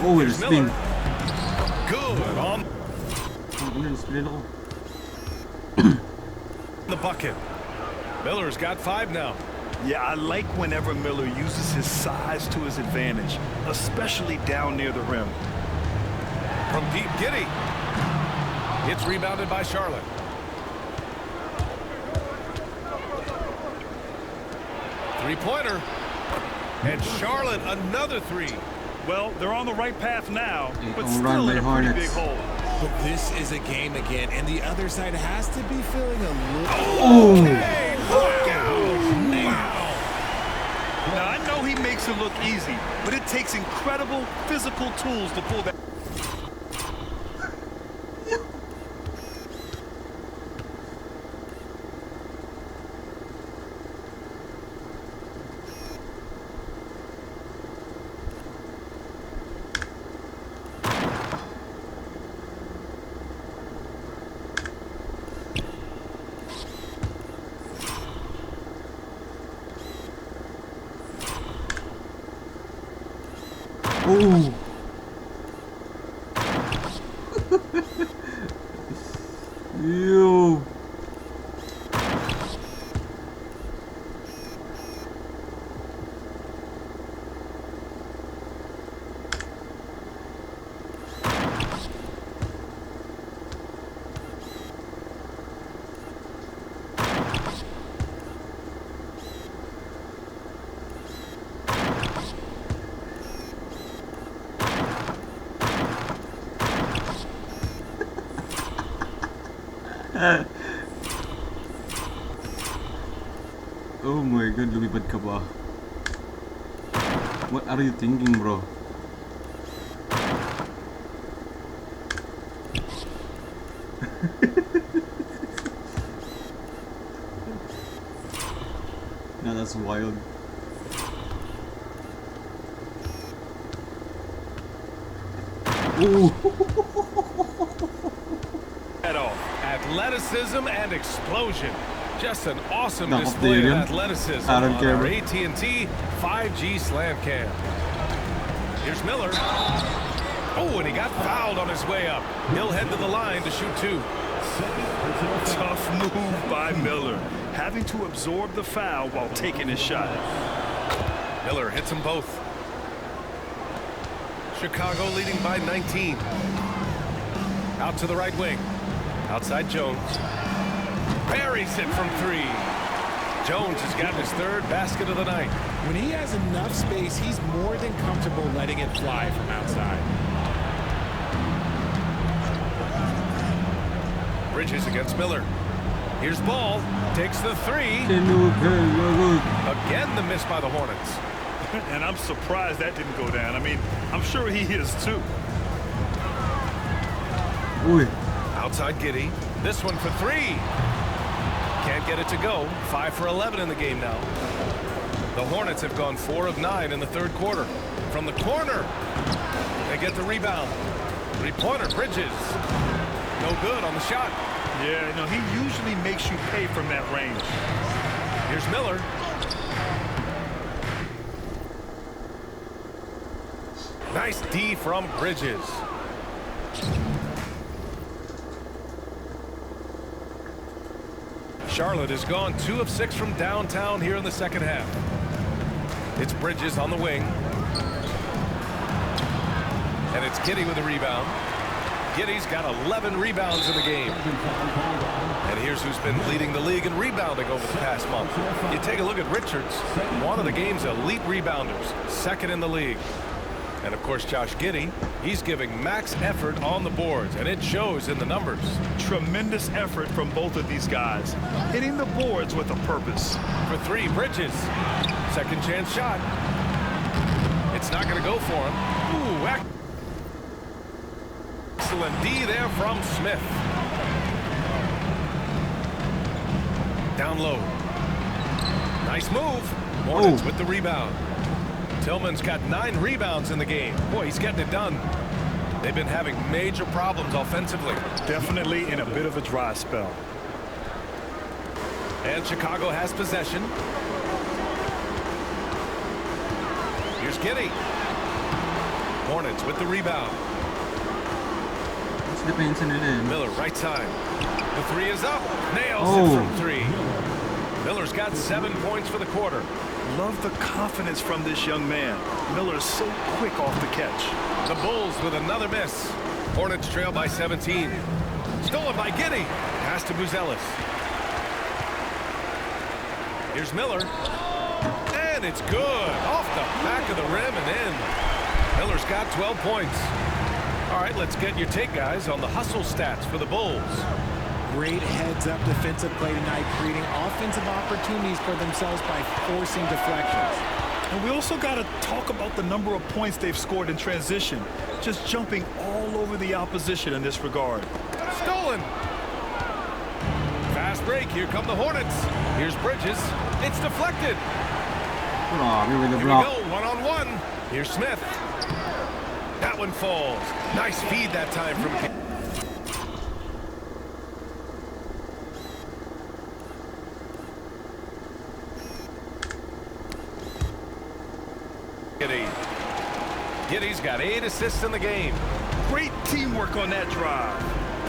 Oh, it's Miller. spin. Good on Spin ako. the bucket. Miller's got 5 now. Yeah, I like whenever Miller uses his size to his advantage, especially down near the rim. From deep, Giddey. It's rebounded by Charlotte. Three-pointer. And Charlotte another 3. Well, they're on the right path now, but Home still run in by a pretty Hornets. big hole. But this is a game again, and the other side has to be feeling a little... Okay, look out. Wow. Now, I know he makes it look easy, but it takes incredible physical tools to pull that. Oh. Yo. Oh my god, lumipad ka ba? What are you thinking, bro? Nah, that's wild. Ooh. At all. Athleticism and explosion. Just an awesome Not display of updated. athleticism I don't on care. our AT&T 5G slam cam. Here's Miller. Oh, and he got fouled on his way up. He'll head to the line to shoot 2. Tough move by Miller, having to absorb the foul while taking his shot. Miller hits them both. Chicago leading by 19. Out to the right wing. Outside Jones. Buries it from 3. Jones has gotten his 3rd basket of the night. When he has enough space, he's more than comfortable letting it fly from outside. Bridges against Miller. Here's Ball. Takes the 3. Again the miss by the Hornets. And I'm surprised that didn't go down. I mean, I'm sure he is too. Outside Giddey. This one for 3. Can't get it to go. 5 for 11 in the game now. The Hornets have gone 4 of 9 in the 3rd quarter. From the corner, they get the rebound. 3-pointer, Bridges. No good on the shot. Yeah, no, he usually makes you pay from that range. Here's Miller. Nice D from Bridges. Charlotte has gone 2 of 6 from downtown here in the 2nd half. It's Bridges on the wing. And it's Giddey with the rebound. Giddey's got 11 rebounds in the game. And here's who's been leading the league in rebounding over the past month. You take a look at Richards, one of the game's elite rebounders, 2nd in the league. And of course, Josh Giddey, he's giving max effort on the boards, and it shows in the numbers. Tremendous effort from both of these guys, hitting the boards with a purpose. For 3, Bridges. 2nd chance shot. It's not going to go for him. Ooh, excellent D there from Smith. Down low. Nice move. Hornets with the rebound. Tillman's got 9 rebounds in the game. Boy, he's getting it done. They've been having major problems offensively. Definitely in a bit of a dry spell. And Chicago has possession. Here's Giddey. Hornets with the rebound. Miller right side. The 3 is up. Nails it from 3. Miller's got 7 points for the quarter. Love the confidence from this young man. Miller is so quick off the catch. The Bulls with another miss. Hornets trail by 17. Stolen by Giddey. Pass to Buzelis. Here's Miller. And it's good. Off the back of the rim and in. Miller's got 12 points. All right, let's get your take, guys, on the hustle stats for the Bulls. Great heads-up defensive play tonight, creating offensive opportunities for themselves by forcing deflections. And we also got to talk about the number of points they've scored in transition, just jumping all over the opposition in this regard. Stolen. Fast break. Here come the Hornets. Here's Bridges. It's deflected. Here we go. One-on-one. Here's Smith. That one falls. Nice feed that time from Giddey. Giddey's got 8 assists in the game. Great teamwork on that drive,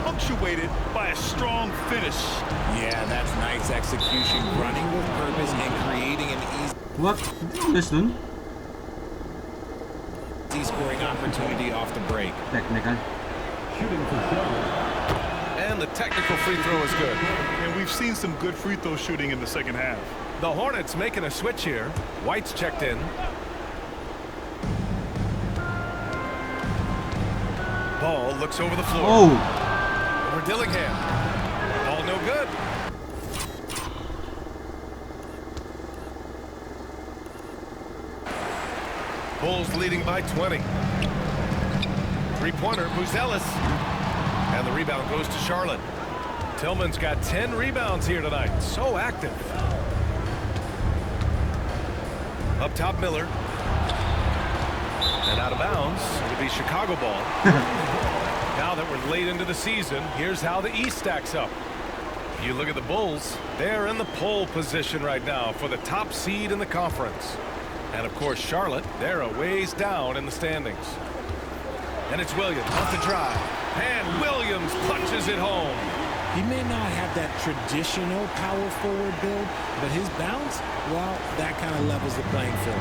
punctuated by a strong finish. Yeah, that's nice execution, running with purpose and creating an Listen. easy scoring opportunity off the break. Technical. And the technical free throw is good. And we've seen some good free throw shooting in the 2nd half. The Hornets making a switch here. White's checked in. Ball looks over the floor. Over Dillingham. Ball no good. Bulls leading by 20. 3-pointer, Buzelis. And the rebound goes to Charlotte. Tillman's got 10 rebounds here tonight. So active. Up top, Miller. And out of bounds, it'll be Chicago ball. Now that we're late into the season, here's how the East stacks up. You look at the Bulls, they're in the pole position right now for the top seed in the conference. And of course, Charlotte, they're a ways down in the standings. And it's Williams off the drive. And Williams punches it home. He may not have that traditional power forward build, but his bounce, well, that kind of levels the playing field.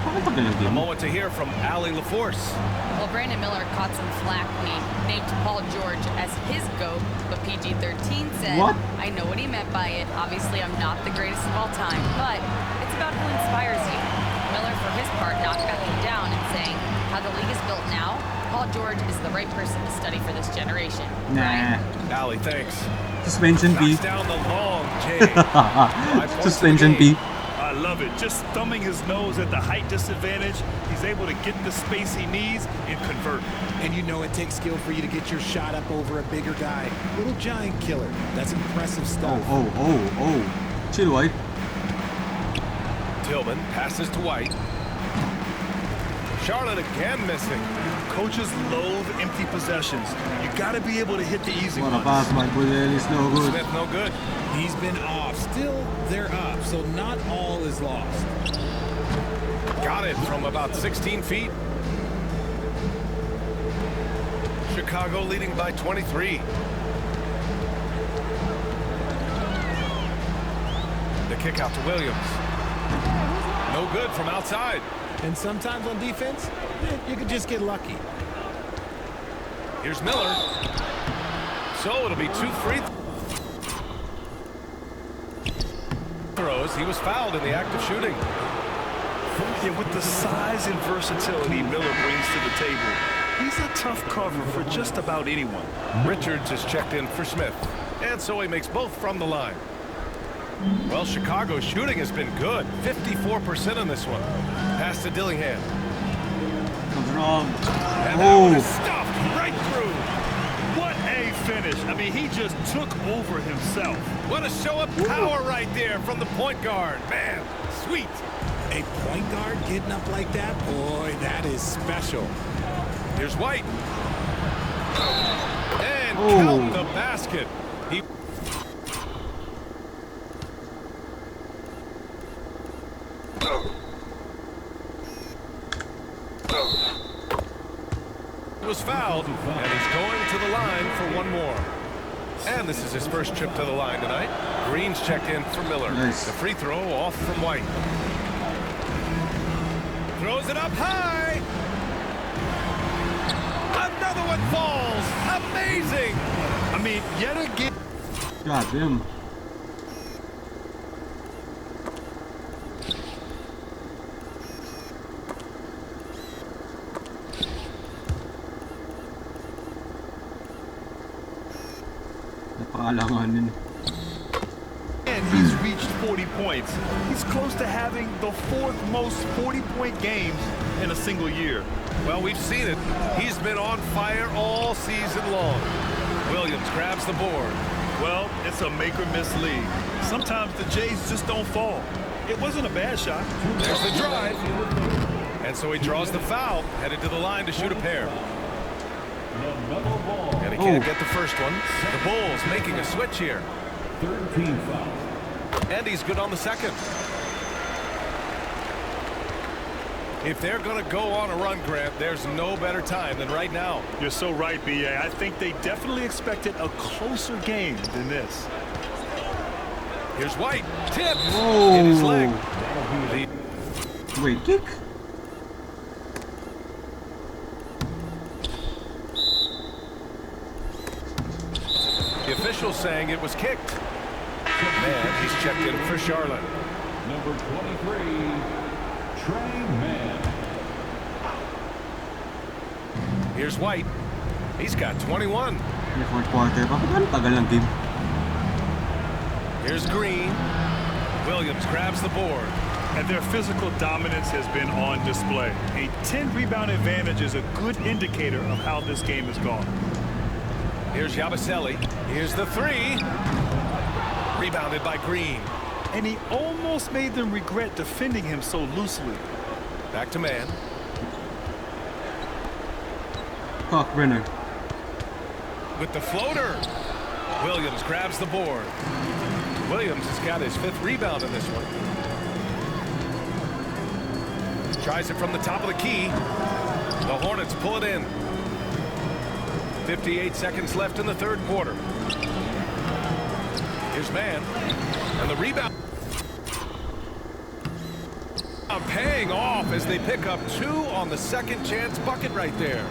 A moment to hear from Allie LaForce. Well, Brandon Miller caught some flack when he named Paul George as his GOAT, but PG-13 said, What? I know what he meant by it. Obviously, I'm not the greatest of all time, but it's about who inspires you. Miller, for his part, not backing down and saying, how the league is built now, Paul George is the right person to study for this generation. Nah. Allie, thanks. Suspension B. Knocks down the long J. Suspension B. I love it. Just thumbing his nose at the height disadvantage, he's able to get the space he needs and convert. And you know it takes skill for you to get your shot up over a bigger guy. Little giant killer. That's impressive stuff. Oh. Chill, White. Tillman passes to White. Charlotte again missing. Coaches loathe empty possessions. You got to be able to hit the easy What a ones. pass by Budel is no good. Smith no good. He's been off. Still, they're up, so not all is lost. Got it from about 16 feet. Chicago leading by 23. The kick out to Williams. No good from outside. And sometimes on defense, you can just get lucky. Here's Miller. So it'll be 2 free throws. He was fouled in the act of shooting. Yeah, with the size and versatility Miller brings to the table, he's a tough cover for just about anyone. Richards is checked in for Smith. And so he makes both from the line. Well, Chicago's shooting has been good. 54% on this one. Pass to Dillingham. Comes wrong. And that one is stuffed right through. What a finish. I mean, he just took over himself. What a show of power right there from the point guard. Man, sweet. A point guard getting up like that? Boy, that is special. Here's White. And count the basket. He was fouled, and he's going to the line for one more. And this is his first trip to the line tonight. Green's checked in for Miller. Nice. The free throw off from White. Throws it up high. Another one falls. Amazing. I mean, yet again. God damn. Napakalanganin. And he's reached 40 points. He's close to having the 4th most 40-point games in a single year. Well, we've seen it. He's been on fire all season long. Williams grabs the board. Well, it's a make-or-miss league. Sometimes the Jays just don't fall. It wasn't a bad shot. There's the drive. And so he draws the foul, headed to the line to shoot a pair. And he can't get the first one. The Bulls making a switch here. 13 foul. And he's good on the second. If they're going to go on a run, Grant, there's no better time than right now. You're so right, B.A. I think they definitely expected a closer game than this. Here's White. Tipped in his leg. Wait, kick? The official saying it was kicked. Man, he's checked in for Charlotte. Number 23, Trey Mann. Here's White. He's got 21. May fourth quarter. Bakit ang tagal ng game? Here's Green. Williams grabs the board. And their physical dominance has been on display. A 10-rebound advantage is a good indicator of how this game has gone. Here's Yabusele. Here's the three. Rebounded by Green. And he almost made them regret defending him so loosely. Back to man. Cockbrenner. With the floater. Williams grabs the board. Williams has got his 5th rebound in this one. Tries it from the top of the key. The Hornets pull it in. 58 seconds left in the 3rd quarter. Here's man. And the rebound. Paying off as they pick up 2 on the second chance bucket right there.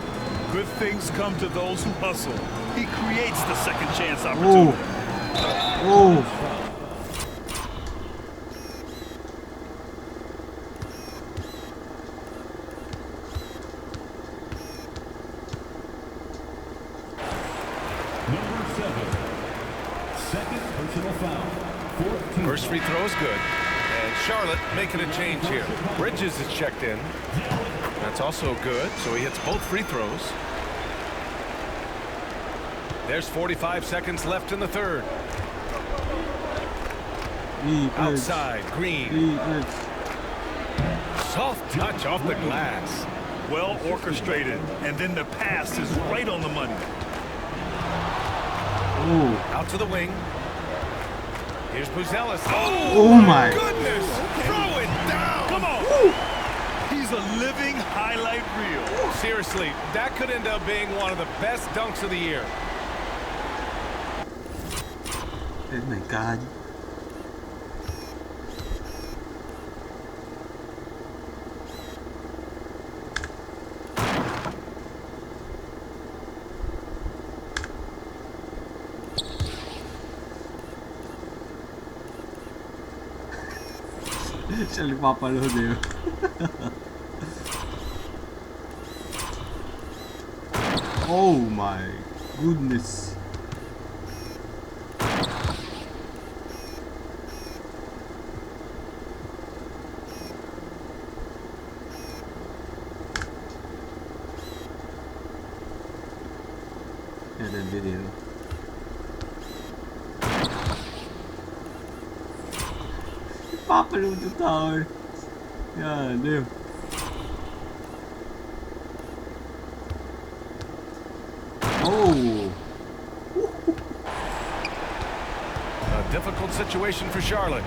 Good things come to those who hustle. He creates the second chance opportunity. Oh. Number 7. Second personal foul. 14. First free throw is good. And Charlotte making a change here. Bridges is checked in. That's also good, so he hits both free throws. There's 45 seconds left in the 3rd. Outside, Green. Soft touch off the glass. Well orchestrated, and then the pass is right on the money. Out to the wing. Here's Buzelis. Oh my goodness! Throw it down! Come on! He's a living highlight reel. Seriously, that could end up being one of the best dunks of the year. Oh my god. Siya nagpapanood eh. Oh my goodness. Yeah, that video. Papalood the tower. Yeah, damn. Oh. A difficult situation for Charlotte.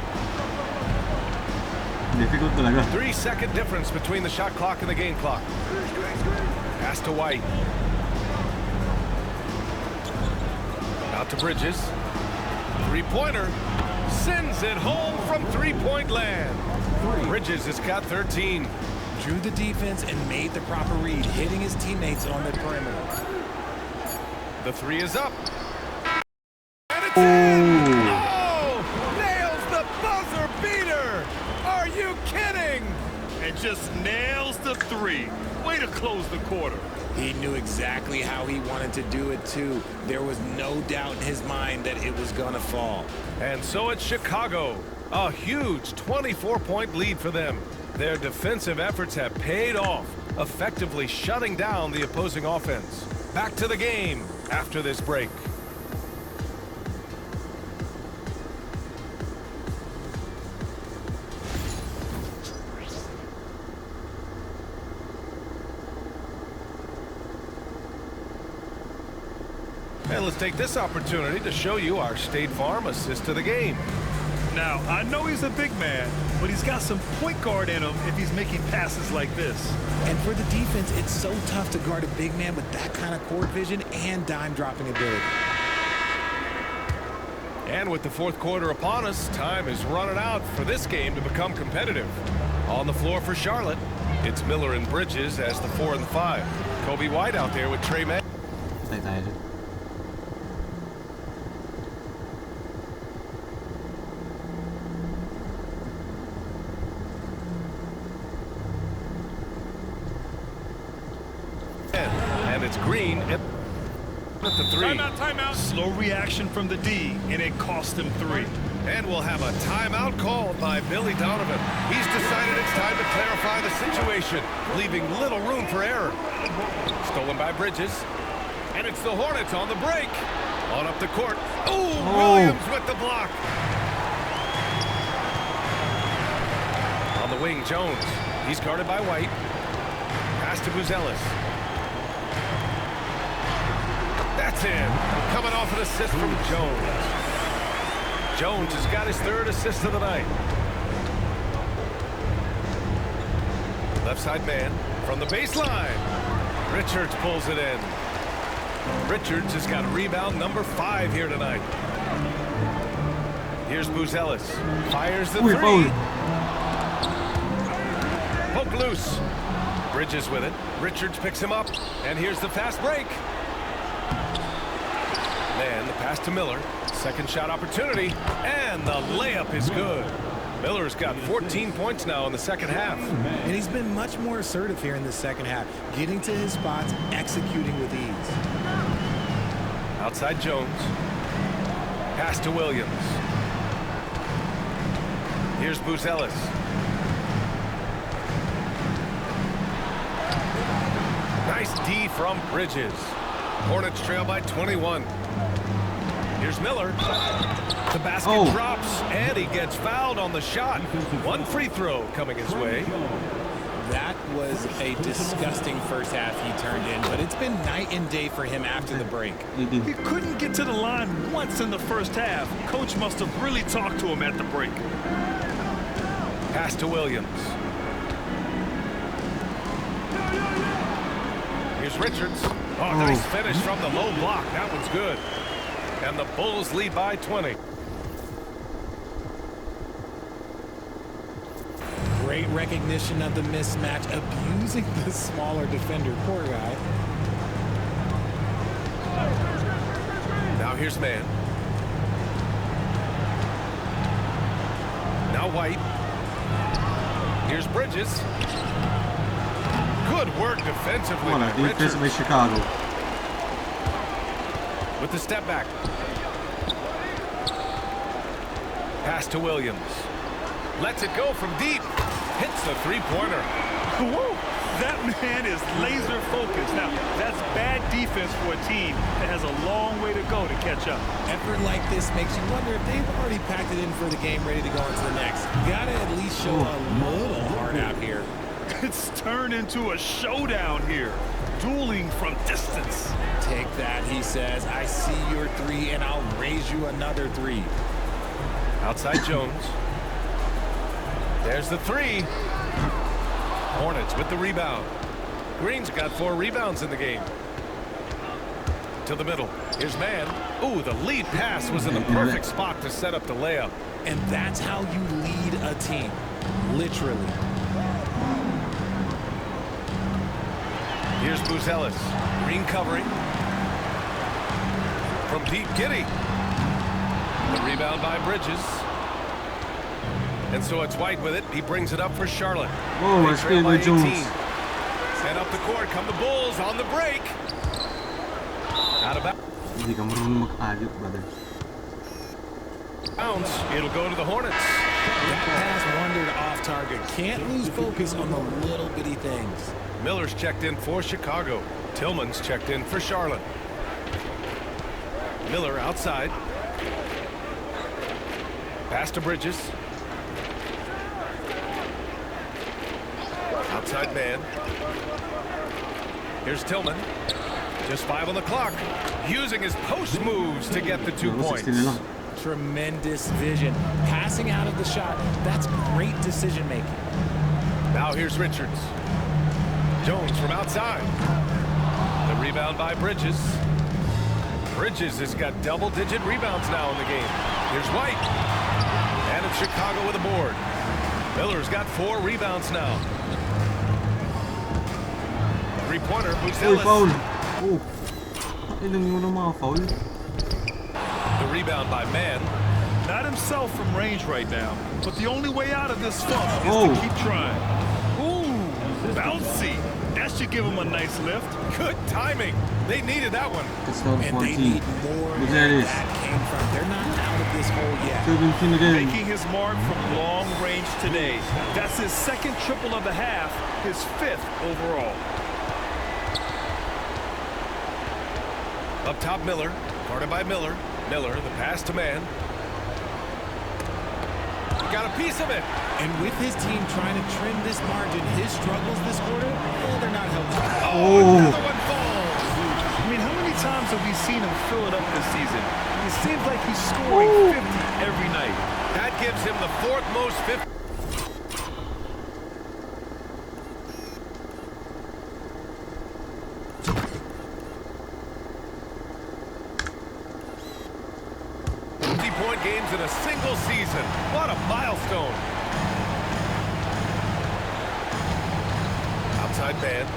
Difficult talaga. 3-second difference between the shot clock and the game clock. Pass to White. Out to Bridges. 3-pointer. Sends it home from 3-point land. Bridges has got 13. Drew the defense and made the proper read, hitting his teammates on the perimeter. The 3 is up. And it's in! Oh! Nails the buzzer beater! Are you kidding? And just nails the 3. Way to close the quarter. He knew exactly how he wanted to do it, too. There was no doubt in his mind that it was going to fall. And so it's Chicago. A huge 24-point lead for them. Their defensive efforts have paid off, effectively shutting down the opposing offense. Back to the game after this break. And let's take this opportunity to show you our State Farm assist to the game. Now, I know he's a big man, but he's got some point guard in him if he's making passes like this. And for the defense, it's so tough to guard a big man with that kind of court vision and dime-dropping ability. And with the 4th quarter upon us, time is running out for this game to become competitive. On the floor for Charlotte, it's Miller and Bridges as the 4 and the 5. Kobe White out there with Trey Mann. And it's Green at the 3. Timeout. Slow reaction from the D, and it cost him 3. And we'll have a timeout called by Billy Donovan. He's decided it's time to clarify the situation, leaving little room for error. Stolen by Bridges. And it's the Hornets on the break. On up the court. Ooh, Williams with the block. On the wing, Jones. He's guarded by White. Pass to Buzelis. That's in. Coming off an assist from Jones. Jones has got his 3rd assist of the night. Left side man from the baseline. Richards pulls it in. Richards has got rebound number 5 here tonight. Here's Buzelis. Fires the 3. Poke loose. Bridges with it. Richards picks him up. And here's the fast break. Man, the pass to Miller. Second shot opportunity. And the layup is good. Miller's got 14 points now in the second half. And he's been much more assertive here in the second half, getting to his spots, executing with ease. Outside Jones. Pass to Williams. Here's Buzelis. Nice D from Bridges. Hornets trail by 21. Here's Miller. The basket drops, and he gets fouled on the shot. 1 free throw coming his way. That was a disgusting first half he turned in, but it's been night and day for him after the break. He couldn't get to the line once in the first half. Coach must have really talked to him at the break. Pass to Williams. Here's Richards. Oh, nice finish from the low block. That one's good. And the Bulls lead by 20. Great recognition of the mismatch, abusing the smaller defender. Poor guy. Now here's man. Now White. Here's Bridges. Good work defensively. What a defense by Chicago. With the step back. Pass to Williams. Lets it go from deep. Hits the three-pointer. Whoa, that man is laser focused. Now, that's bad defense for a team that has a long way to go to catch up. Effort like this makes you wonder if they've already packed it in for the game, ready to go into the next. Gotta at least show a little heart out here. It's turned into a showdown here. Dueling from distance. Take that, he says. I see your 3, and I'll raise you another 3. Outside Jones. There's the 3. Hornets with the rebound. Green's got 4 rebounds in the game. To the middle. Here's man. Ooh, the lead pass was in the perfect spot to set up the layup. And that's how you lead a team. Literally. Here's Buzelis. Green covering. From deep, Giddey. The rebound by Bridges. And so it's White with it. He brings it up for Charlotte. Oh, I stayed with Jones. And up the court come the Bulls on the break. Out of bounds. Hindi ka marunong mag-ayok, brother. It'll go to the Hornets. That pass wandered off target. Can't lose focus on the little bitty things. Miller's checked in for Chicago. Tillman's checked in for Charlotte. Miller outside. Pass to Bridges. Outside man. Here's Tillman. Just 5 on the clock. Using his post moves to get the 2 points. Tremendous vision. Passing out of the shot. That's great decision making. Now here's Richards. Jones from outside. The rebound by Bridges. Bridges has got double-digit rebounds now in the game. Here's White. And it's Chicago with a board. Miller's got 4 rebounds now. Three-pointer, Buzelis. Oh, ilang yung mga foul. The rebound by man. Not himself from range right now, but the only way out of this funk is to keep trying. Ooh, bouncy. That should give him a nice lift. Good timing. They needed that one. And they need more where that came from. They're not out of this hole yet. Making his mark from long range today. That's his 2nd triple of the half, his 5th overall. Up top, Miller. Guarded by Miller. Miller, the pass to man. Got a piece of it. And with his team trying to trim this margin, his struggles this quarter, they're not helping. Oh, another one falls. I mean, how many times have we really seen him fill it up this season. It seems like he's scoring 50 every night. That gives him the 4th most 50. Point games in a single season. What a milestone. Outside man.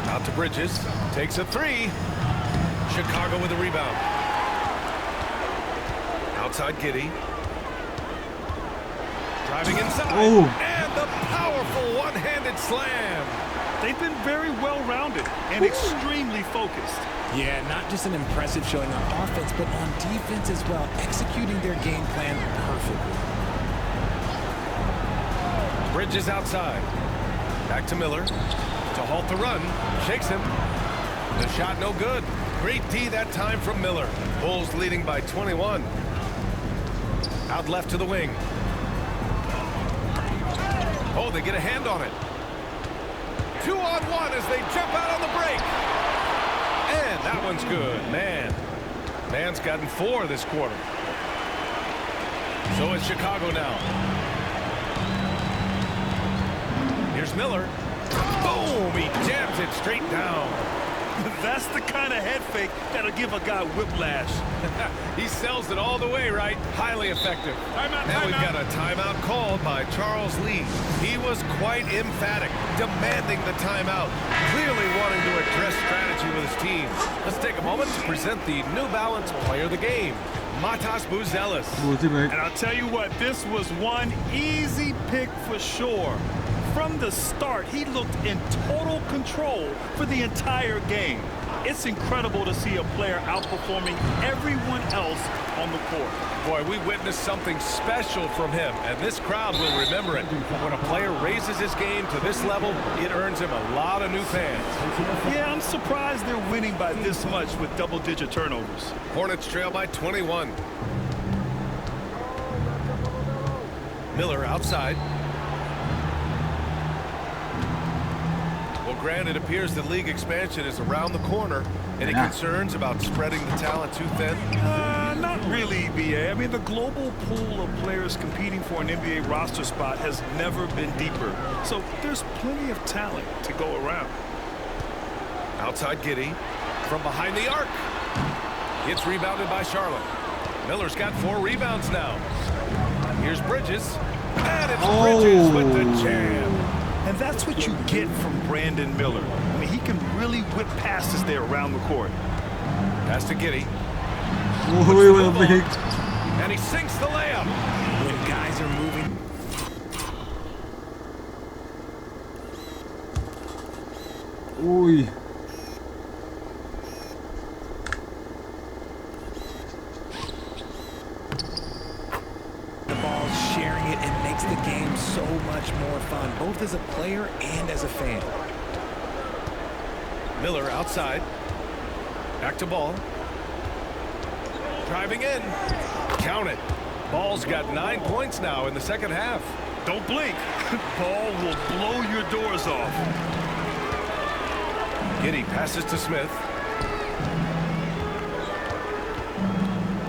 Out to Bridges. Takes a 3. Chicago with a rebound. Outside Giddey. Driving inside. And the powerful one-handed slam. They've been very well-rounded and extremely focused. Yeah, not just an impressive showing on offense, but on defense as well, executing their game plan perfectly. Bridges outside. Back to Miller. To halt the run. Shakes him. The shot no good. Great D that time from Miller. Bulls leading by 21. Out left to the wing. Oh, they get a hand on it. 2-on-1 as they jump out on the break. And that one's good. Man's gotten 4 this quarter. So it's Chicago now. Here's Miller. Boom! He jams it straight down. That's the kind of head fake that'll give a guy whiplash. He sells it all the way, right? Highly effective. Now we've got a timeout called by Charles Lee. He was quite emphatic, demanding the timeout, clearly wanting to address strategy with his team. Let's take a moment to present the New Balance Player of the Game, Matas Buzelis. And I'll tell you what, this was one easy pick for sure. From the start, he looked in total control for the entire game. It's incredible to see a player outperforming everyone else on the court. Boy, we witnessed something special from him, and this crowd will remember it. When a player raises his game to this level, it earns him a lot of new fans. Yeah, I'm surprised they're winning by this much with double-digit turnovers. Hornets trail by 21. Miller outside. Granted, it appears that league expansion is around the corner. Any concerns about spreading the talent too thin? Not really, BA. I mean, the global pool of players competing for an NBA roster spot has never been deeper. So there's plenty of talent to go around. Outside Giddey. From behind the arc. It's rebounded by Charlotte. Miller's got 4 rebounds now. Here's Bridges. And it's Bridges with the jam. And that's what you get from Brandon Miller. I mean, he can really whip passes there around the court. Pass to Giddey. And he sinks the layup. When guys are moving. The ball, sharing it, and makes the game so much more fun, both as a player and as a fan. Miller outside. Back to Ball. Driving in. Count it. Ball's got 9 points now in the second half. Don't blink. Ball will blow your doors off. Giddey passes to Smith.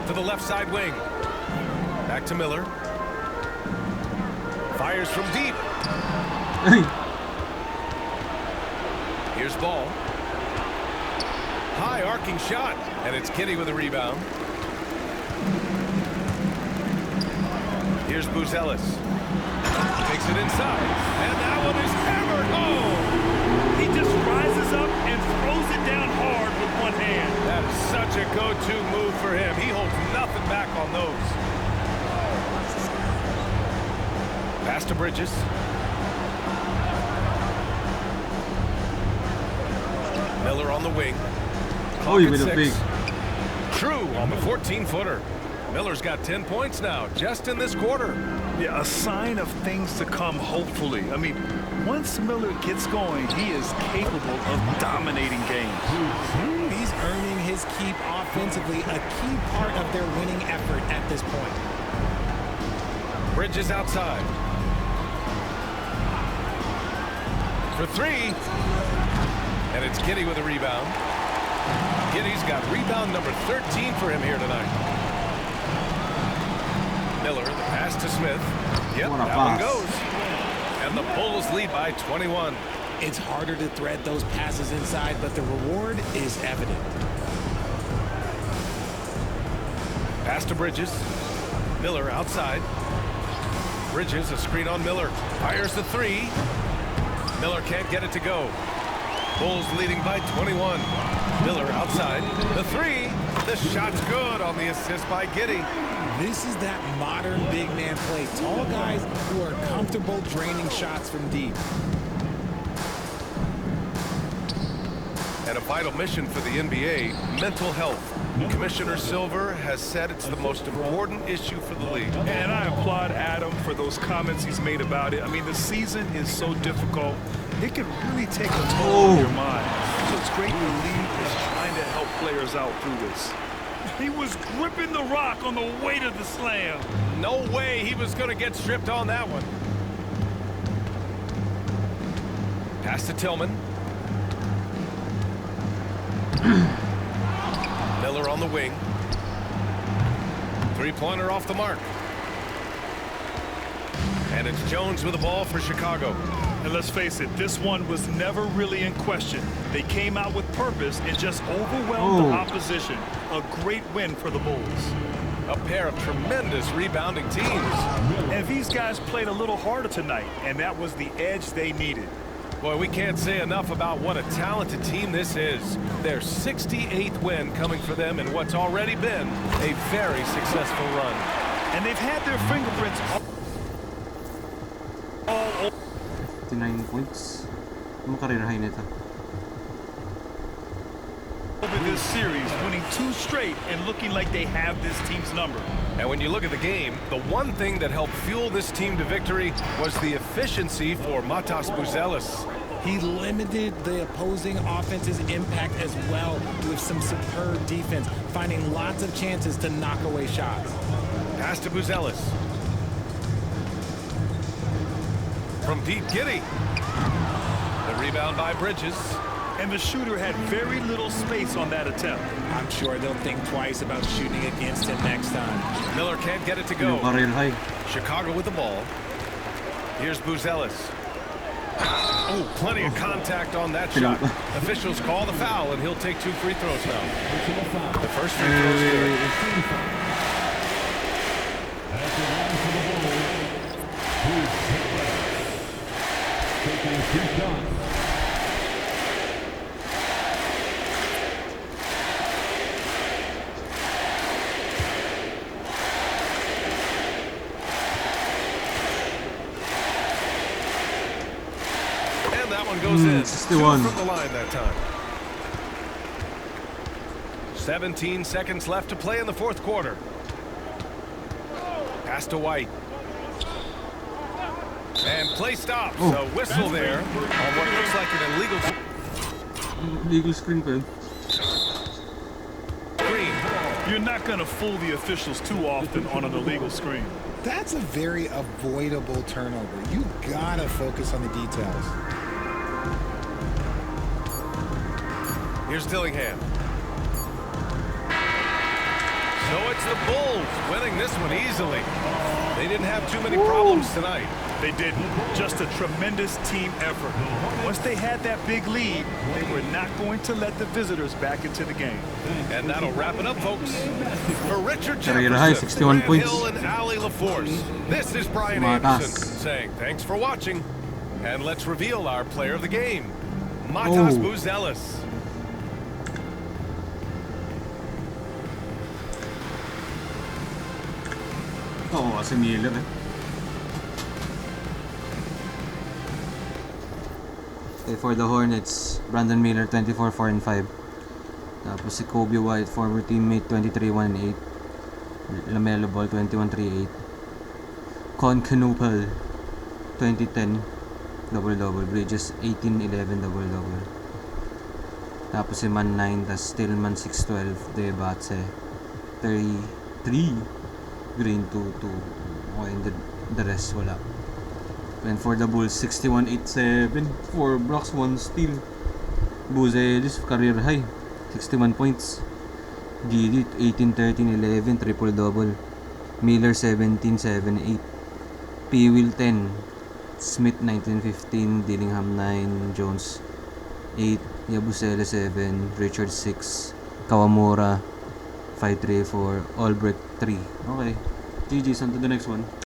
To the left side wing. Back to Miller. Fires from deep. Here's Ball. High arcing shot. And it's Giddey with a rebound. Here's Buzelis. Takes it inside. And that one is hammered home. He just rises up and throws it down hard with one hand. That is such a go-to move for him. He holds nothing back on those. Pass to Bridges. Miller on the wing. You made a big. True on the 14-footer. Miller's got 10 points now, just in this quarter. Yeah, a sign of things to come, hopefully. I mean, once Miller gets going, he is capable of dominating games. He's earning his keep offensively, a key part of their winning effort at this point. Bridges outside. for three. And it's Giddey with a rebound. Giddey's got rebound number 13 for him here tonight. Miller, the pass to Smith. Yep, that one goes. And the Bulls lead by 21. It's harder to thread those passes inside, but the reward is evident. Pass to Bridges. Miller outside. Bridges, a screen on Miller. Fires the three. Miller can't get it to go. Bulls leading by 21. Miller outside. The three. The shot's good on the assist by Giddey. This is that modern big man play. Tall guys who are comfortable draining shots from deep. And a vital mission for the NBA, mental health. Commissioner Silver has said it's the most important issue for the league. And I applaud Adam for those comments he's made about it. I mean, the season is so difficult. It can really take a toll on your mind. So it's great the league is trying to help players out through this. He was gripping the rock on the weight of the slam. No way he was going to get stripped on that one. Pass to Tillman. Miller on the wing. Three-pointer off the mark. And it's Jones with the ball for Chicago. And let's face it, this one was never really in question. They came out with purpose and just overwhelmed the opposition. A great win for the Bulls. A pair of tremendous rebounding teams. And these guys played a little harder tonight, and that was the edge they needed. Boy, we can't say enough about what a talented team this is. Their 68th win coming for them in what's already been a very successful run. And they've had their fingerprints all over. 59 points. Ano career high nito? Over this series, winning 2 straight and looking like they have this team's number. And when you look at the game, the one thing that helped fuel this team to victory was the efficiency for Matas Buzelis. He limited the opposing offense's impact as well with some superb defense, finding lots of chances to knock away shots. Pass to Buzelis. From deep, Giddey. The rebound by Bridges. And the shooter had very little space on that attempt. I'm sure they'll think twice about shooting against him next time. Miller can't get it to go. Career high. Chicago with the ball. Here's Buzelis. Oh, plenty of contact on that shot. Officials call the foul, and he'll take 2 free throws now. The first free throw is good. Goes in. 61. 2 from the line that time. 17 seconds left to play in the 4th quarter. Pass to White. And play stops. A whistle there on what looks like an illegal screen pa yun. Green. You're not going to fool the officials too often on an illegal screen. That's a very avoidable turnover. You gotta focus on the details. Here's Dillingham. So it's the Bulls winning this one easily. They didn't have too many problems tonight. They didn't. Just a tremendous team effort. Once they had that big lead, they were not going to let the visitors back into the game. And that'll wrap it up, folks. For Richard Career high, Jefferson, 61 Grant points. Hill, and Ali LaForce, this is Brian Anderson saying thanks for watching. And let's reveal our player of the game, Matas Buzelis. Oo, kasi Miller eh. Okay, for the Hornets, Brandon Miller, 24, 4 and 5. Tapos si Kobe White, former teammate, 23, 1 and 8. LaMelo Ball, 21, 3, 8. Con Canupal, 2010, double-double. Bridges, 18, 11, double-double. Tapos si Man 9, tas Stillman, 6, 12. De Batse, 33. Green 2, 2. Okay, and the rest wala. And for the Bulls, 61-8-7 for blocks, 1 steal. Buzelis, career high, 61 points. Giddy, 18-13-11, triple-double. Miller, 17-7-8. P-Will, 10. Smith, 19-15. Dillingham, 9. Jones, 8. Yabusele, 7. Richard, 6. Kawamura, 5-3-4. Albrecht, 3. Okay. GG's, on to the next one.